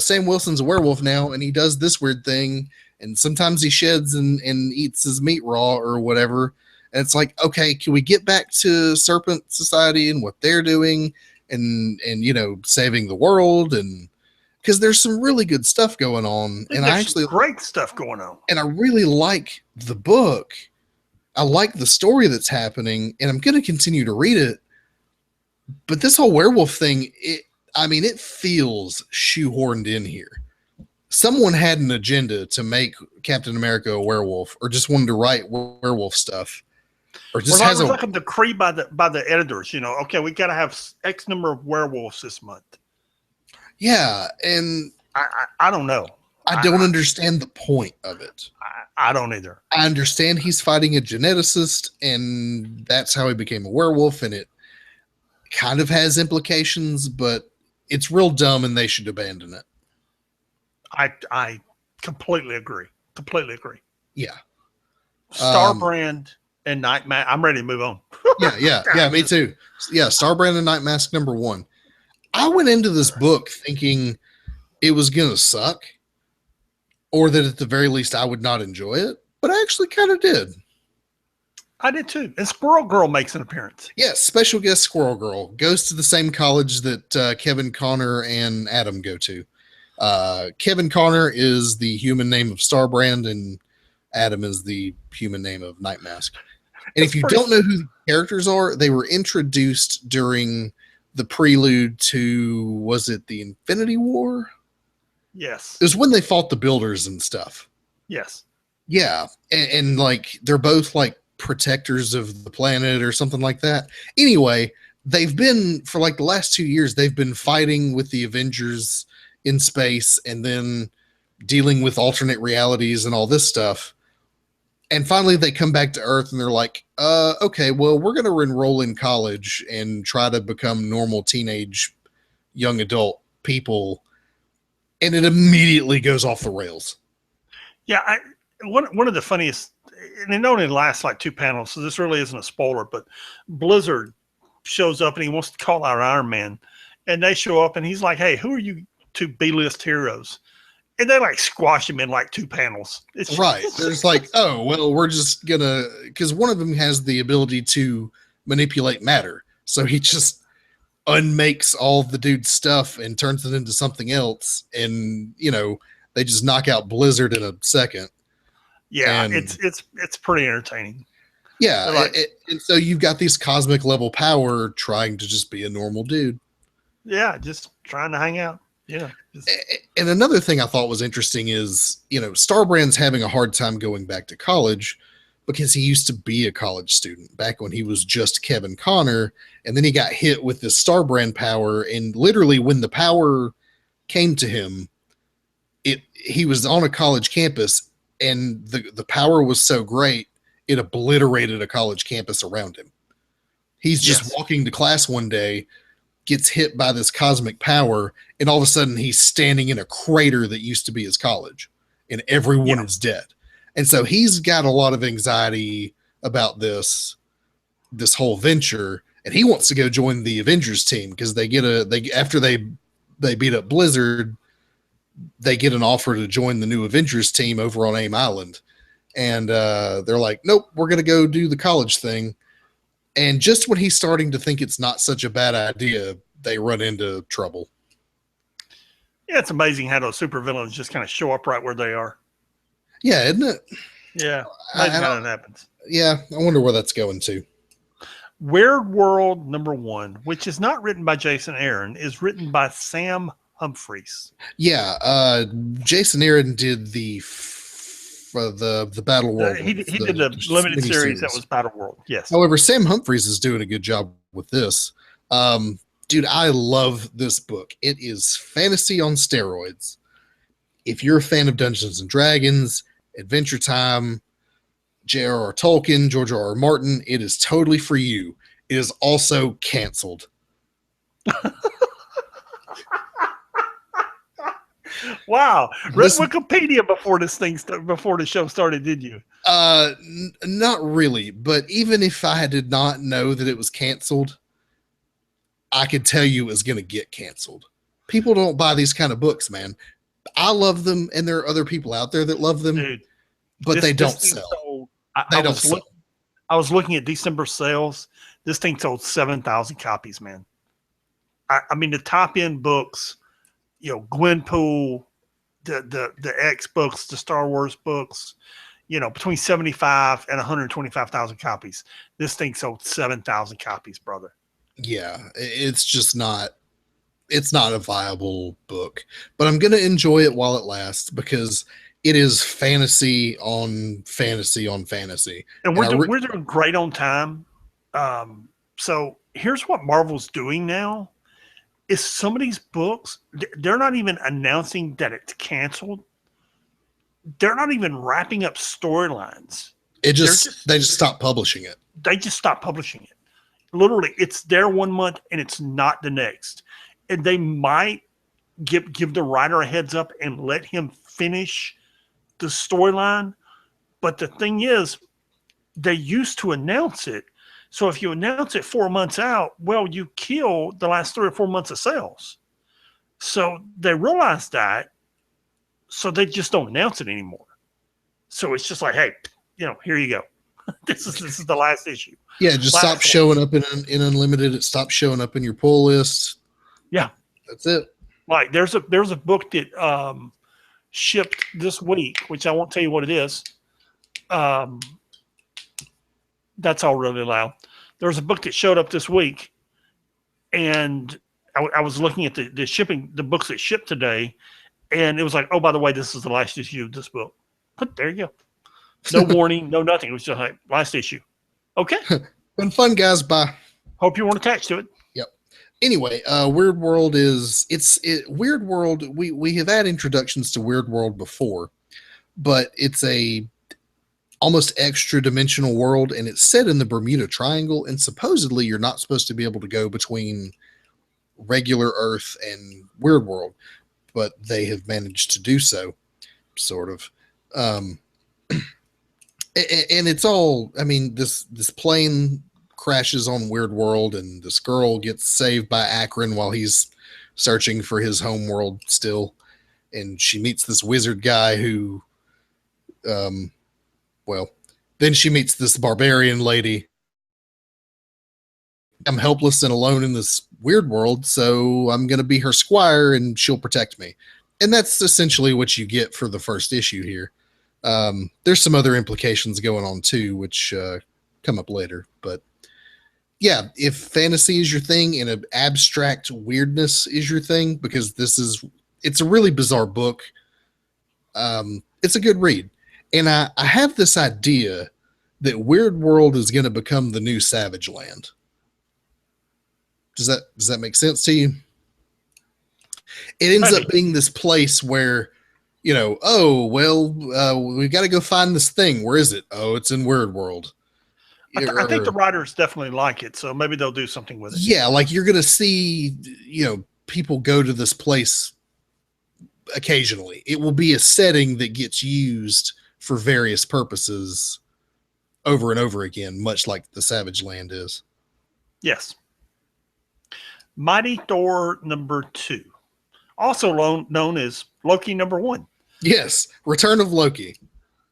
Sam Wilson's a werewolf now, and he does this weird thing, and sometimes he sheds and eats his meat raw or whatever. And it's like, okay, can we get back to Serpent Society and what they're doing and you know, saving the world? And because there's some really good stuff going on, and I actually great stuff going on, and I really like the book. I like the story that's happening, and I'm going to continue to read it. But this whole werewolf thing, it feels shoehorned in here. Someone had an agenda to make Captain America a werewolf, or just wanted to write werewolf stuff, or just has like a decree by the editors. You know, okay, we got to have X number of werewolves this month. Yeah, and I don't know. I don't understand the point of it. I don't either. I understand he's fighting a geneticist, and that's how he became a werewolf, and it kind of has implications, but it's real dumb, and they should abandon it. I completely agree. Completely agree. Yeah. Starbrand and Nightmask. I'm ready to move on. Yeah, me too. Yeah, Starbrand and Nightmask number 1. I went into this book thinking it was going to suck, or that at the very least I would not enjoy it, but I actually kind of did. I did too. And Squirrel Girl makes an appearance. Yes, special guest Squirrel Girl goes to the same college that Kevin Connor and Adam go to. Kevin Connor is the human name of Starbrand, and Adam is the human name of Nightmask. And if you don't know who the characters are, they were introduced during the prelude to, was it the Infinity War? Yes. It was when they fought the Builders and stuff. Yes. Yeah. And like, they're both like protectors of the planet or something like that. Anyway, they've been, for like the last 2 years, they've been fighting with the Avengers in space and then dealing with alternate realities and all this stuff. And finally they come back to Earth and they're like, okay, well, we're going to enroll in college and try to become normal teenage young adult people. And it immediately goes off the rails. Yeah. One of the funniest, and it only lasts like 2 panels, so this really isn't a spoiler, but Blizzard shows up and he wants to call out Iron Man, and they show up and he's like, hey, who are you 2 B-list heroes? And they like squash him in like 2 panels. It's right. There's like, oh, well, we're just gonna, because one of them has the ability to manipulate matter. So he just unmakes all the dude's stuff and turns it into something else. And, you know, they just knock out Blizzard in a second. Yeah, and it's pretty entertaining. Yeah. Like, and so you've got this cosmic level power trying to just be a normal dude. Yeah, just trying to hang out. Yeah. And another thing I thought was interesting is, you know, Starbrand's having a hard time going back to college because he used to be a college student back when he was just Kevin Connor. And then he got hit with this Starbrand power. And literally when the power came to him, he was on a college campus, and the power was so great, it obliterated a college campus around him. He's just walking to class one day, gets hit by this cosmic power, and all of a sudden he's standing in a crater that used to be his college, and everyone is dead. And so he's got a lot of anxiety about this whole venture, and he wants to go join the Avengers team because after they they beat up Blizzard, they get an offer to join the new Avengers team over on AIM Island. And they're like, nope, we're going to go do the college thing. And just when he's starting to think it's not such a bad idea, they run into trouble. Yeah, it's amazing how those supervillains just kind of show up right where they are. Yeah, isn't it? Yeah, amazing how that happens. Yeah, I wonder where that's going to. Weird World #1, which is not written by Jason Aaron, is written by Sam Humphries. Yeah, Jason Aaron did the Battle World. He did the limited series that was Battle World. Yes. However, Sam Humphries is doing a good job with this. Dude, I love this book. It is fantasy on steroids. If you're a fan of Dungeons and Dragons, Adventure Time, J.R.R. Tolkien, George R.R. Martin, it is totally for you. It is also canceled. Wow. Read Wikipedia before before the show started, did you? Not really, but even if I did not know that it was canceled, I could tell you it was going to get canceled. People don't buy these kind of books, man. I love them, and there are other people out there that love them, dude, but they don't sell. I was looking at December sales. This thing sold 7,000 copies, man. I mean, the top end books, Gwenpool, the X books, the Star Wars books, between 75 and 125,000 copies. This thing sold 7,000 copies, brother. Yeah, it's just not. It's not a viable book, but I'm going to enjoy it while it lasts because it is fantasy on fantasy on fantasy. And we're doing great on time. So here's what Marvel's doing now is some of these books, they're not even announcing that it's canceled. They're not even wrapping up storylines. They just stop publishing it. They just stop publishing it. Literally, it's there 1 month and it's not the next. And they might give the writer a heads up and let him finish the storyline. But the thing is, they used to announce it. So if you announce it 4 months out, well, you kill the last 3 or 4 months of sales. So they realized that, so they just don't announce it anymore. So it's just like, hey, here you go. This is the last issue. Yeah, just stop showing up in Unlimited. It stops showing up in your pull list. Yeah, that's it. Like there's a book that shipped this week, which I won't tell you what it is. That's all really loud. There's a book that showed up this week, and I was looking at the books that shipped today, and it was like, oh, by the way, this is the last issue of this book. But there you go. No warning, no nothing. It was just like last issue. Okay. Been fun, guys. Bye. Hope you weren't attached to it. Yep. Anyway, Weird World Weird World. We have had introductions to Weird World before, but it's a almost extra dimensional world, and it's set in the Bermuda Triangle, and supposedly you're not supposed to be able to go between regular Earth and Weird World, but they have managed to do so, sort of. And it's all, I mean, this plane crashes on Weird World, and this girl gets saved by Akron while he's searching for his home world still. And she meets this wizard guy who, then she meets this barbarian lady. I'm helpless and alone in this weird world, so I'm going to be her squire and she'll protect me. And that's essentially what you get for the first issue here. There's some other implications going on too, which come up later. But yeah, if fantasy is your thing and an abstract weirdness is your thing, because it's a really bizarre book. It's a good read. And I have this idea that Weird World is going to become the new Savage Land. Does that make sense to you? It ends up being this place where, we've got to go find this thing. Where is it? Oh, it's in Weird World. I think the writers definitely like it, so maybe they'll do something with it. Yeah, like you're going to see, people go to this place occasionally. It will be a setting that gets used for various purposes over and over again, much like the Savage Land is. Yes. Mighty Thor #2. Also known as Loki #1, Yes, Return of Loki.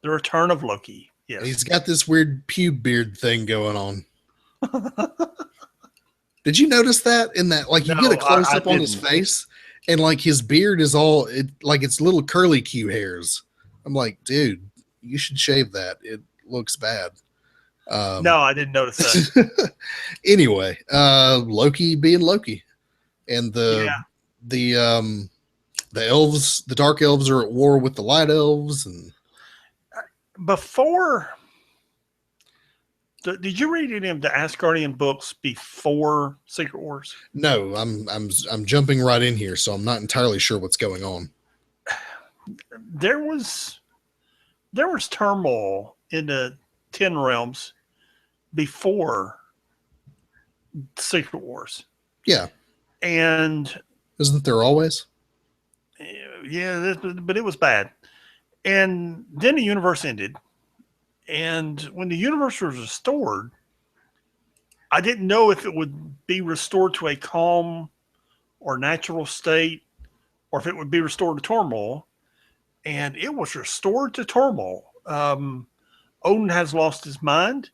the return of Loki. And Yes. he's got this weird pube beard thing going on. Did you notice that in that? Like, you get a No, close I up on his didn't. face, and like his beard is all like it's little curly Q hairs. I'm like, dude, you should shave that. It looks bad. No, I didn't notice that. Anyway, Loki being Loki, and Yeah. the elves, the dark elves, are at war with the light elves, and Before, did you read any of the Asgardian books before Secret Wars? no, I'm jumping right in here, so I'm not entirely sure what's going on. There was turmoil in the Ten Realms before Secret Wars, Yeah, and isn't there always? yeah, but it was bad. And then the universe ended, and when the universe was restored, I didn't know if it would be restored to a calm or natural state, or if it would be restored to turmoil. And it was restored to turmoil. Odin has lost his mind.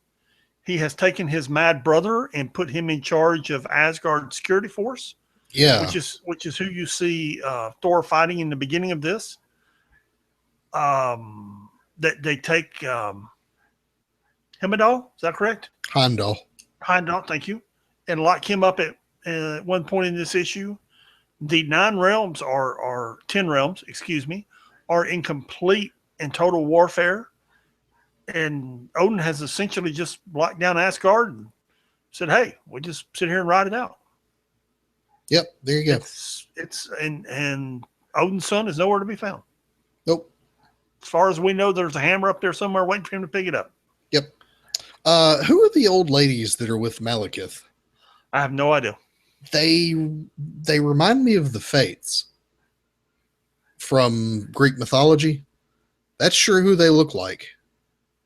He has taken his mad brother and put him in charge of Asgard security force, Yeah, which is who you see Thor fighting in the beginning of this. That they take Heimdall, is that correct? Heimdall. Heimdall, thank you, and lock him up at one point in this issue. The 9 realms are 10 realms, excuse me, are in complete and total warfare, and Odin has essentially just locked down Asgard and said, "Hey, we just sit here and ride it out." Yep, there you go. It's and Odin's son is nowhere to be found. Nope. As far as we know, there's a hammer up there somewhere waiting for him to pick it up. Yep. Who are the old ladies that are with Malekith? I have no idea. They remind me of the Fates from Greek mythology. That's sure who they look like.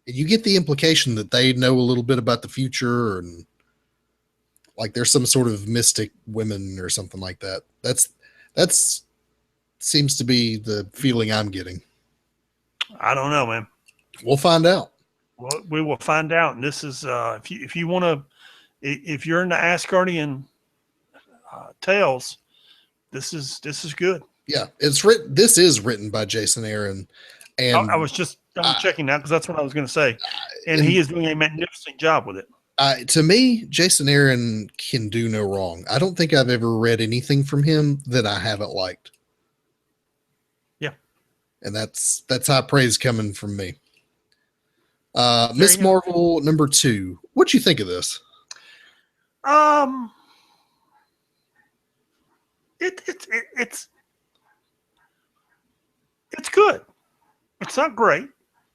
You get the implication that they know a little bit about the future, and like there's some sort of mystic women or something like that. That's seems to be the feeling I'm getting. I don't know, man. We'll find out. Well, we will find out. And this is if you want to, if you're into Asgardian tales, this is good. Yeah, it's written. This is written by Jason Aaron, and I was just double checking that because that's what I was going to say, and he is doing a magnificent job with it. To me, Jason Aaron can do no wrong. I don't think I've ever read anything from him that I haven't liked. Yeah, and that's high praise coming from me. There Miss you go. Marvel #2. What'd you think of this? It's good. It's not great.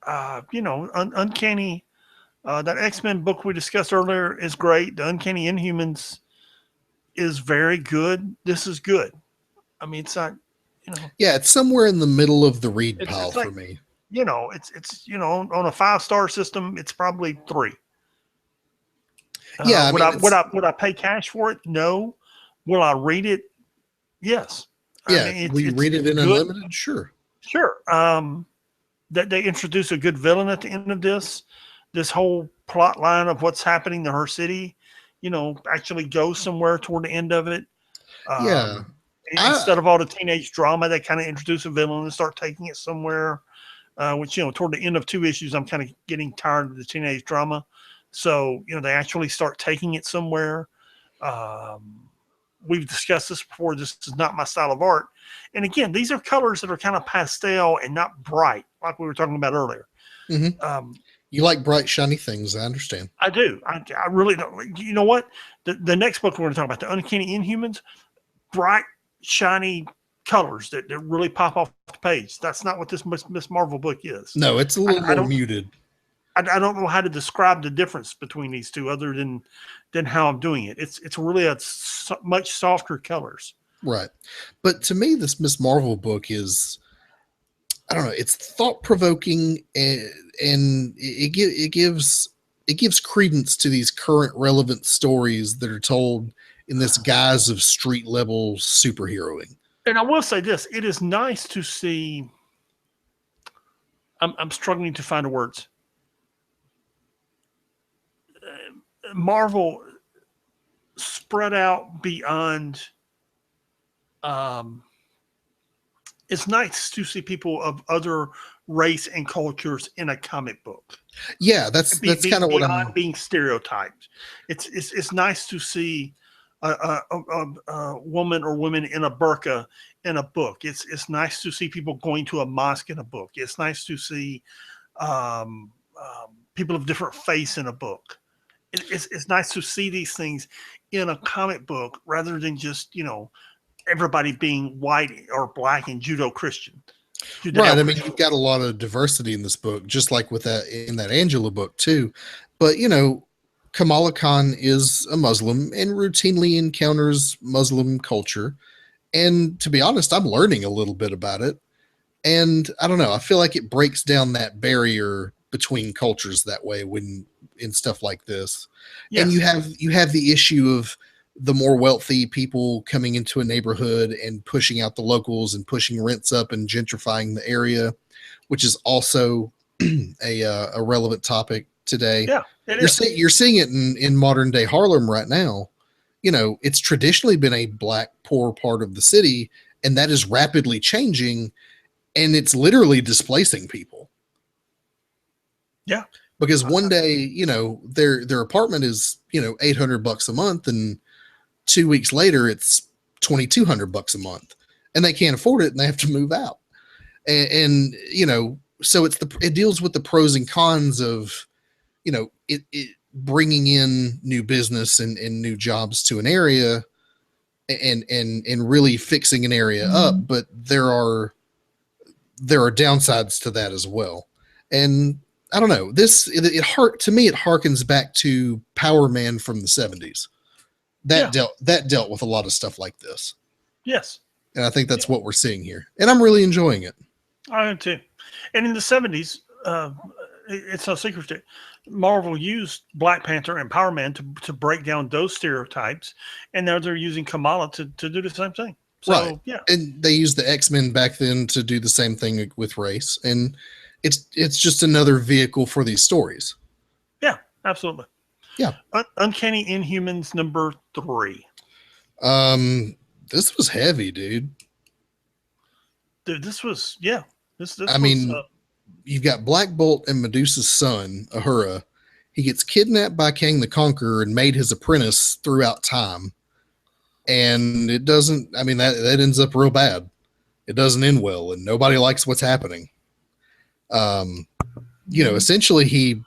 Uncanny. That X-Men book we discussed earlier is great. The Uncanny Inhumans is very good. This is good. I mean, it's not, Yeah, it's somewhere in the middle of the read It's- pile it's like- for me. it's on a 5-star system, it's probably 3. Yeah, I would mean, would I pay cash for it? No. Will I read it? Yes. Yeah, I mean, will you read it in good. unlimited? Sure. Sure. That they introduce a good villain at the end of this whole plot line of what's happening to her city, actually goes somewhere toward the end of it. Yeah. Instead of all the teenage drama, they kind of introduce a villain and start taking it somewhere. Which toward the end of 2 issues, I'm kind of getting tired of the teenage drama. So they actually start taking it somewhere. We've discussed this before. This is not my style of art. And again, these are colors that are kind of pastel and not bright, like we were talking about earlier. Mhm. You like bright, shiny things. I understand. I do. I really don't. You know what? The next book we're going to talk about, the Uncanny Inhumans, bright, shiny colors that really pop off the page. That's not what this Miss Marvel book is. No, it's a little I more don't- muted. I don't know how to describe the difference between these two other than how I'm doing it. It's really much softer colors. Right. But to me, this Miss Marvel book is, I don't know, it's thought provoking, and it gives credence to these current relevant stories that are told in this guise of street level superheroing. And I will say this: it is nice to see. I'm struggling to find the words. Marvel spread out beyond. Um, it's nice to see people of other race and cultures in a comic book. Yeah, that's kind of what Beyond I'm. being stereotyped. It's nice to see a woman or women in a burqa in a book. It's nice to see people going to a mosque in a book. It's nice to see people of different faiths in a book. It's nice to see these things in a comic book rather than just everybody being white or black and Judo Christian. Right. I mean, you've got a lot of diversity in this book, just like with that in that Angela book too. But Kamala Khan is a Muslim and routinely encounters Muslim culture. And to be honest, I'm learning a little bit about it. And I don't know, I feel like it breaks down that barrier between cultures that way when in stuff like this. Yes. And you have the issue of the more wealthy people coming into a neighborhood and pushing out the locals and pushing rents up and gentrifying the area, which is also a relevant topic today. Yeah, You're seeing it in modern day Harlem right now. It's traditionally been a black poor part of the city, and that is rapidly changing, and it's literally displacing people. Yeah. Because one day, their apartment is, $800 a month, and 2 weeks later it's $2,200 a month, and they can't afford it and they have to move out. And so it deals with the pros and cons of, it bringing in new business and new jobs to an area and really fixing an area up. But there are downsides to that as well. And I don't know, to me it harkens back to Power Man from the 70s. That dealt with a lot of stuff like this. Yes. And I think that's what we're seeing here. And I'm really enjoying it. I am too. And in the 70s, it's no secret that Marvel used Black Panther and Power Man to break down those stereotypes. And now they're using Kamala to do the same thing. So, right. Yeah. And they used the X-Men back then to do the same thing with race. And it's just another vehicle for these stories. Yeah, absolutely. Yeah. Uncanny Inhumans number 3. This was heavy, dude. Dude, this was, yeah. You've got Black Bolt and Medusa's son, Ahura. He gets kidnapped by Kang the Conqueror and made his apprentice throughout time. And it doesn't, that ends up real bad. It doesn't end well, and nobody likes what's happening. Essentially he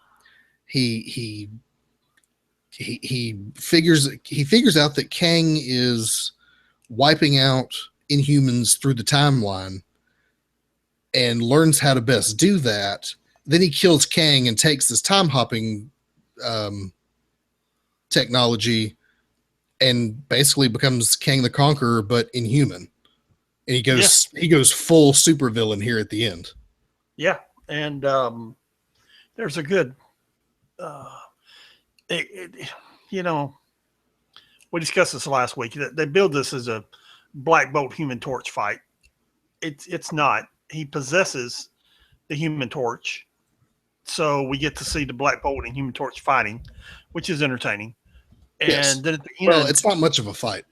figures out that Kang is wiping out Inhumans through the timeline and learns how to best do that. Then he kills Kang and takes this time hopping technology and basically becomes Kang the Conqueror, but Inhuman. And he goes full supervillain here at the end. Yeah, and there's a good, we discussed this last week. They build this as a Black Bolt Human Torch fight. It's not. He possesses the Human Torch, so we get to see the Black Bolt and Human Torch fighting, which is entertaining. And yes. Then at the end, it's not much of a fight.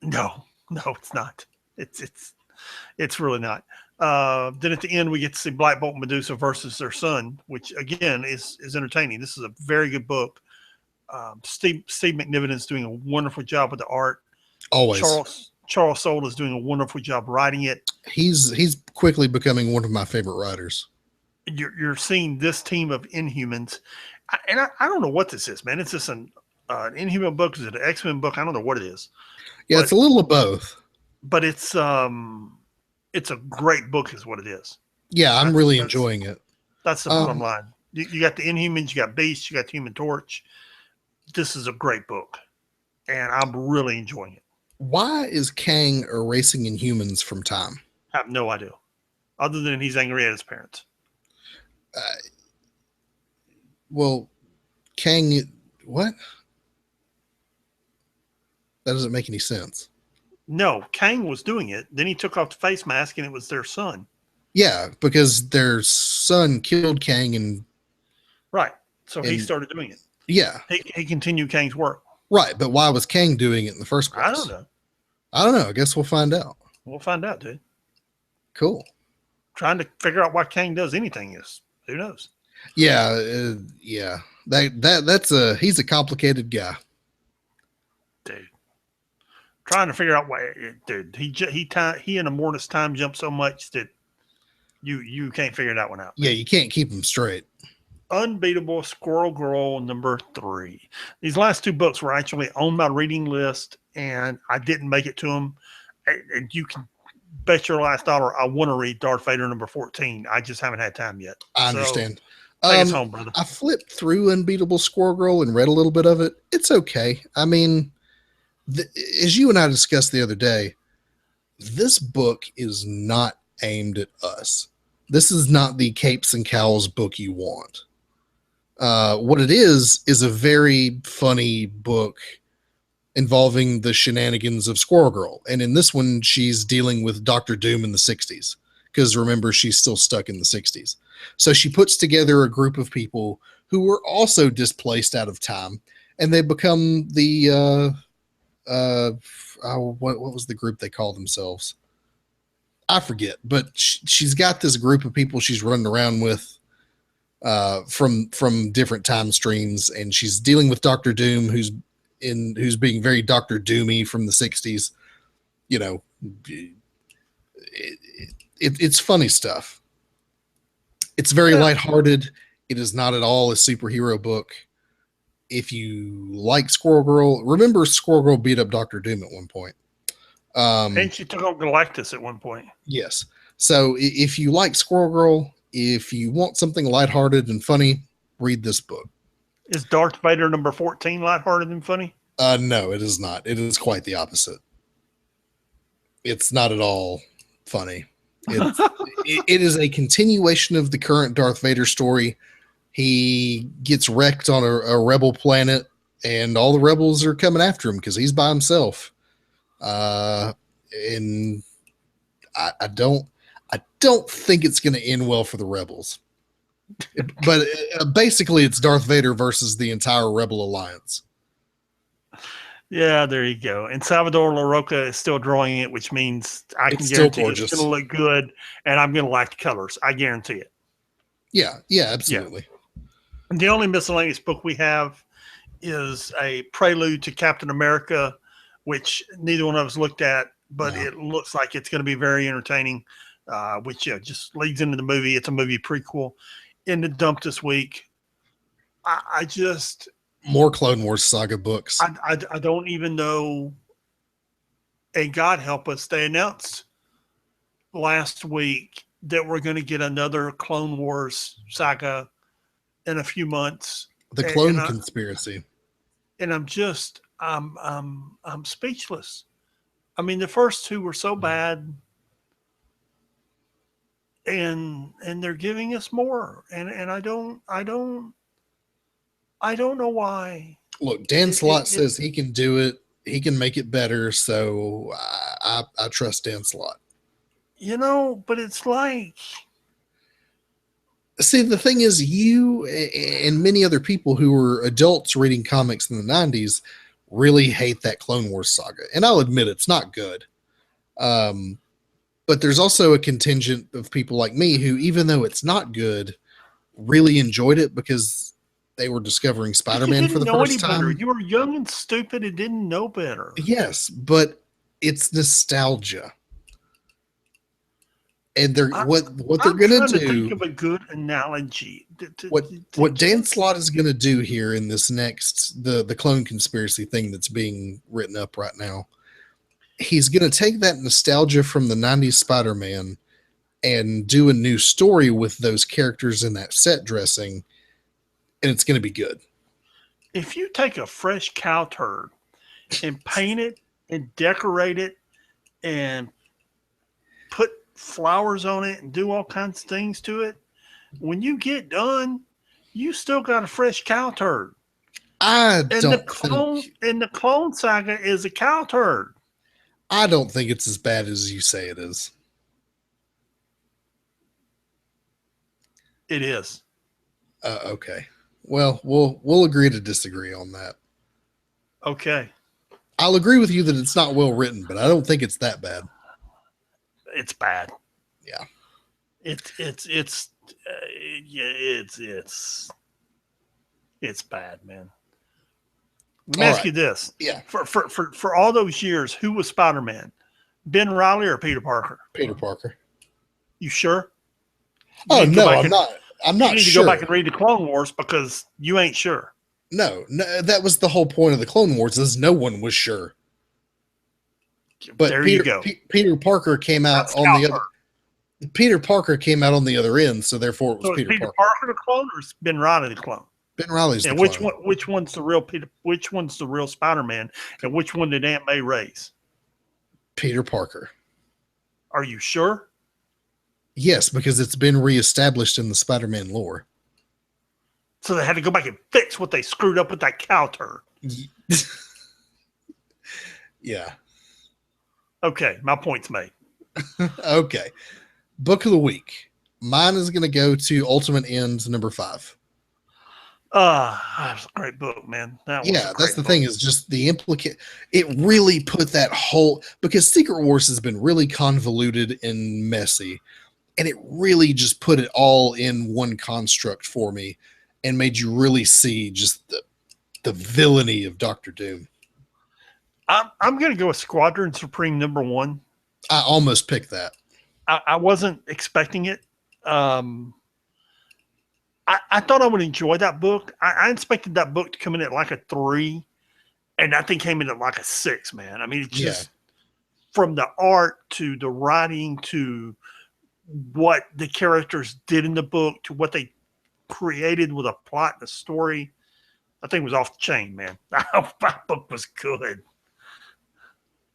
No, it's not. It's really not. Then at the end, we get to see Black Bolt and Medusa versus their son, which again is entertaining. This is a very good book. Steve McNiven is doing a wonderful job with the art. Always. Charles Soule is doing a wonderful job writing it. He's quickly becoming one of my favorite writers. You're seeing this team of Inhumans, and I don't know what this is, man. It's just an Inhuman book. Is it an X-Men book? I don't know what it is. Yeah, it's a little of both. But it's a great book, is what it is. Yeah, I'm really enjoying it. That's the bottom line. You got the Inhumans, you got Beast, you got the Human Torch. This is a great book, and I'm really enjoying it. Why is Kang erasing Inhumans from time? I have no idea, other than he's angry at his parents. Well, Kang, what? That doesn't make any sense. No, Kang was doing it. Then he took off the face mask, and it was their son. Yeah, because their son killed Kang, and Right. So he and started doing it. yeah, He continued Kang's work. right. But why was Kang doing it in the first place? I don't know. I don't know. I guess we'll find out. We'll find out, dude. Cool. Trying to figure out why Kang does anything is who knows. Yeah, yeah. He's a complicated guy. Dude. Trying to figure out why, dude. He and Immortus time jump so much that you can't figure that one out. Yeah, you can't keep him straight. Unbeatable Squirrel Girl #3. These last two books were actually on my reading list, and I didn't make it to them. And you can bet your last dollar I want to read Darth Vader #14. I just haven't had time yet. I understand. Take us home, brother. I flipped through Unbeatable Squirrel Girl and read a little bit of it. It's okay. I mean, as you and I discussed the other day, this book is not aimed at us. This is not the capes and cowls book you want. What it is a very funny book involving the shenanigans of Squirrel Girl. And in this one, she's dealing with Doctor Doom in the 60s. Because remember, she's still stuck in the 60s. So she puts together a group of people who were also displaced out of time. And they become the, what was the group they call themselves? I forget. But she's got this group of people she's running around with from different time streams. And she's dealing with Doctor Doom, who's being very Doctor Doomy from the 60s. You know, it's funny stuff. It's very lighthearted. It is not at all a superhero book. If you like Squirrel Girl, remember Squirrel Girl beat up Doctor Doom at one point. And she took on Galactus at one point. Yes. So if you like Squirrel Girl, if you want something lighthearted and funny, read this book. Is Darth Vader #14 lighthearted and funny? No, it is not. It is quite the opposite. It's not at all funny. It is a continuation of the current Darth Vader story. He gets wrecked on a rebel planet, and all the rebels are coming after him because he's by himself. And I don't think it's going to end well for the rebels. But basically, it's Darth Vader versus the entire Rebel Alliance. Yeah, there you go. And Salvador LaRocca is still drawing it, which means I can guarantee it's going to look good, and I'm going to like the colors. I guarantee it. Yeah, absolutely. Yeah. And the only miscellaneous book we have is a prelude to Captain America, which neither one of us looked at, but it looks like it's going to be very entertaining, which just leads into the movie. It's a movie prequel. In the dump this week, I just... More Clone Wars saga books. I don't even know. And God help us, they announced last week that we're going to get another Clone Wars saga in a few months. The Clone Conspiracy. And I'm speechless. I mean, the first two were so bad, and they're giving us more, and I don't know why. Look, Dan Slott says he can do it. He can make it better. So I trust Dan Slott. You know, but it's like... See, the thing is, you and many other people who were adults reading comics in the 90s really hate that Clone Wars saga. And I'll admit it's not good. But there's also a contingent of people like me who, even though it's not good, really enjoyed it because they were discovering Spider-Man for the first time. Better. You were young and stupid and didn't know better. Yes, but it's nostalgia. And they're what they're going to do. Think of a good analogy. What Dan Slott is going to do here in this next the Clone Conspiracy thing that's being written up right now. He's going to take that nostalgia from the 90s Spider-Man and do a new story with those characters in that set dressing, and it's going to be good. If you take a fresh cow turd and paint it and decorate it and put flowers on it and do all kinds of things to it, when you get done, you still got a fresh cow turd. The Clone Saga is a cow turd. I don't think it's as bad as you say it is. It is. Okay. Well, we'll agree to disagree on that. Okay. I'll agree with you that it's not well written, but I don't think it's that bad. It's bad. Yeah. It's bad, man. Let me ask you this. Yeah. For all those years, who was Spider-Man? Ben Riley or Peter Parker? Peter Parker. You sure? Oh no, I'm not. I'm not You need to sure. go back and read the Clone Wars because you ain't sure. No, that was the whole point of the Clone Wars. Is no one was sure. But there Peter, you go. Peter Parker came out That's on the other. Peter Parker came out on the other end, so therefore it was So Peter Parker. Parker the clone or is Ben Riley the clone? Ben Riley's and the which clone. one? Which one's the real Peter? Which one's the real Spider-Man? And which one did Aunt May raise? Peter Parker. Are you sure? Yes, because it's been reestablished in the Spider-Man lore. So they had to go back and fix what they screwed up with that cow turd. Yeah. Okay, my point's made. Okay. Book of the week. Mine is going to go to Ultimate Ends number 5. That was a great book, man. That's the thing is just the it really put that whole, because Secret Wars has been really convoluted and messy, and it really just put it all in one construct for me and made you really see just the villainy of Doctor Doom. I'm going to go with Squadron Supreme number 1. I almost picked that. I wasn't expecting it. I thought I would enjoy that book. I expected that book to come in at like a 3, and that thing came in at like a 6, man. I mean, it's just from the art to the writing to what the characters did in the book to what they created with a plot and a story. I think it was off the chain, man. That book was good.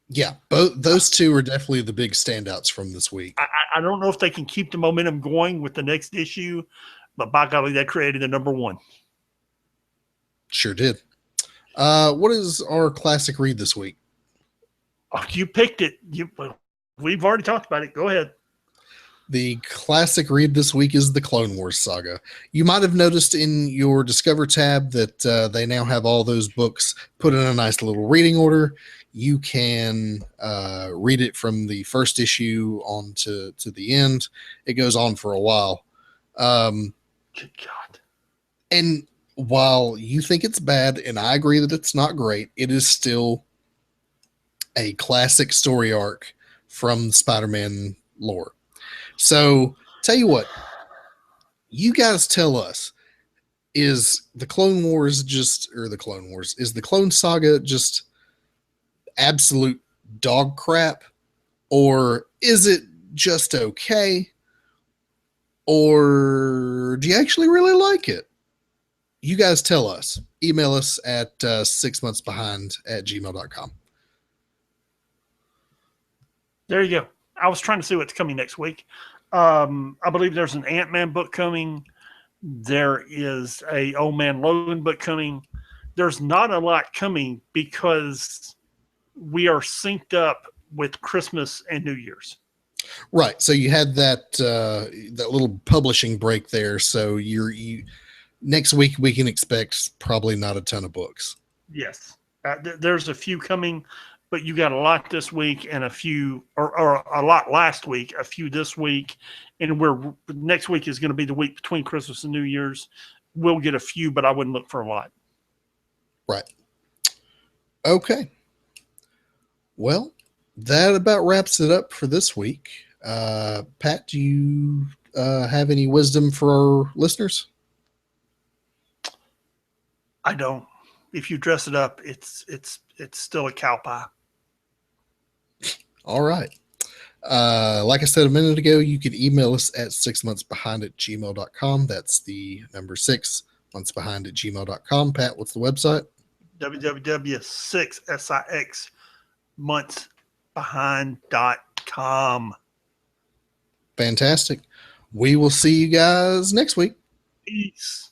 Yeah, both those two are definitely the big standouts from this week. I don't know if they can keep the momentum going with the next issue, but by golly, they created the number 1. Sure did. What is our classic read this week? Oh, you picked it. We've already talked about it. Go ahead. The classic read this week is the Clone Wars saga. You might have noticed in your Discover tab that they now have all those books put in a nice little reading order. You can read it from the first issue on to the end. It goes on for a while. Good God. And while you think it's bad, and I agree that it's not great, it is still a classic story arc from Spider-Man lore. So, tell you what, you guys tell us, is the Clone Wars is the Clone Saga just absolute dog crap? Or is it just okay? Or do you actually really like it? You guys tell us. Email us at 6monthsbehind@gmail.com. There you go. I was trying to see what's coming next week. I believe there's an Ant-Man book coming. There is a Old Man Logan book coming. There's not a lot coming because we are synced up with Christmas and New Year's. Right. So you had that that little publishing break there. So next week we can expect probably not a ton of books. Yes. There's a few coming, but you got a lot this week and a few, or a lot last week, a few this week, and next week is going to be the week between Christmas and New Year's. We'll get a few, but I wouldn't look for a lot. Right. Okay. Well, that about wraps it up for this week. Pat, do you have any wisdom for our listeners? I don't. If you dress it up, it's still a cow pie. All right. Like I said a minute ago, you can email us at 6monthsbehind@gmail.com. That's the number 6monthsbehind@gmail.com. Pat, what's the website? www.6monthsbehind.com. Fantastic. We will see you guys next week. Peace.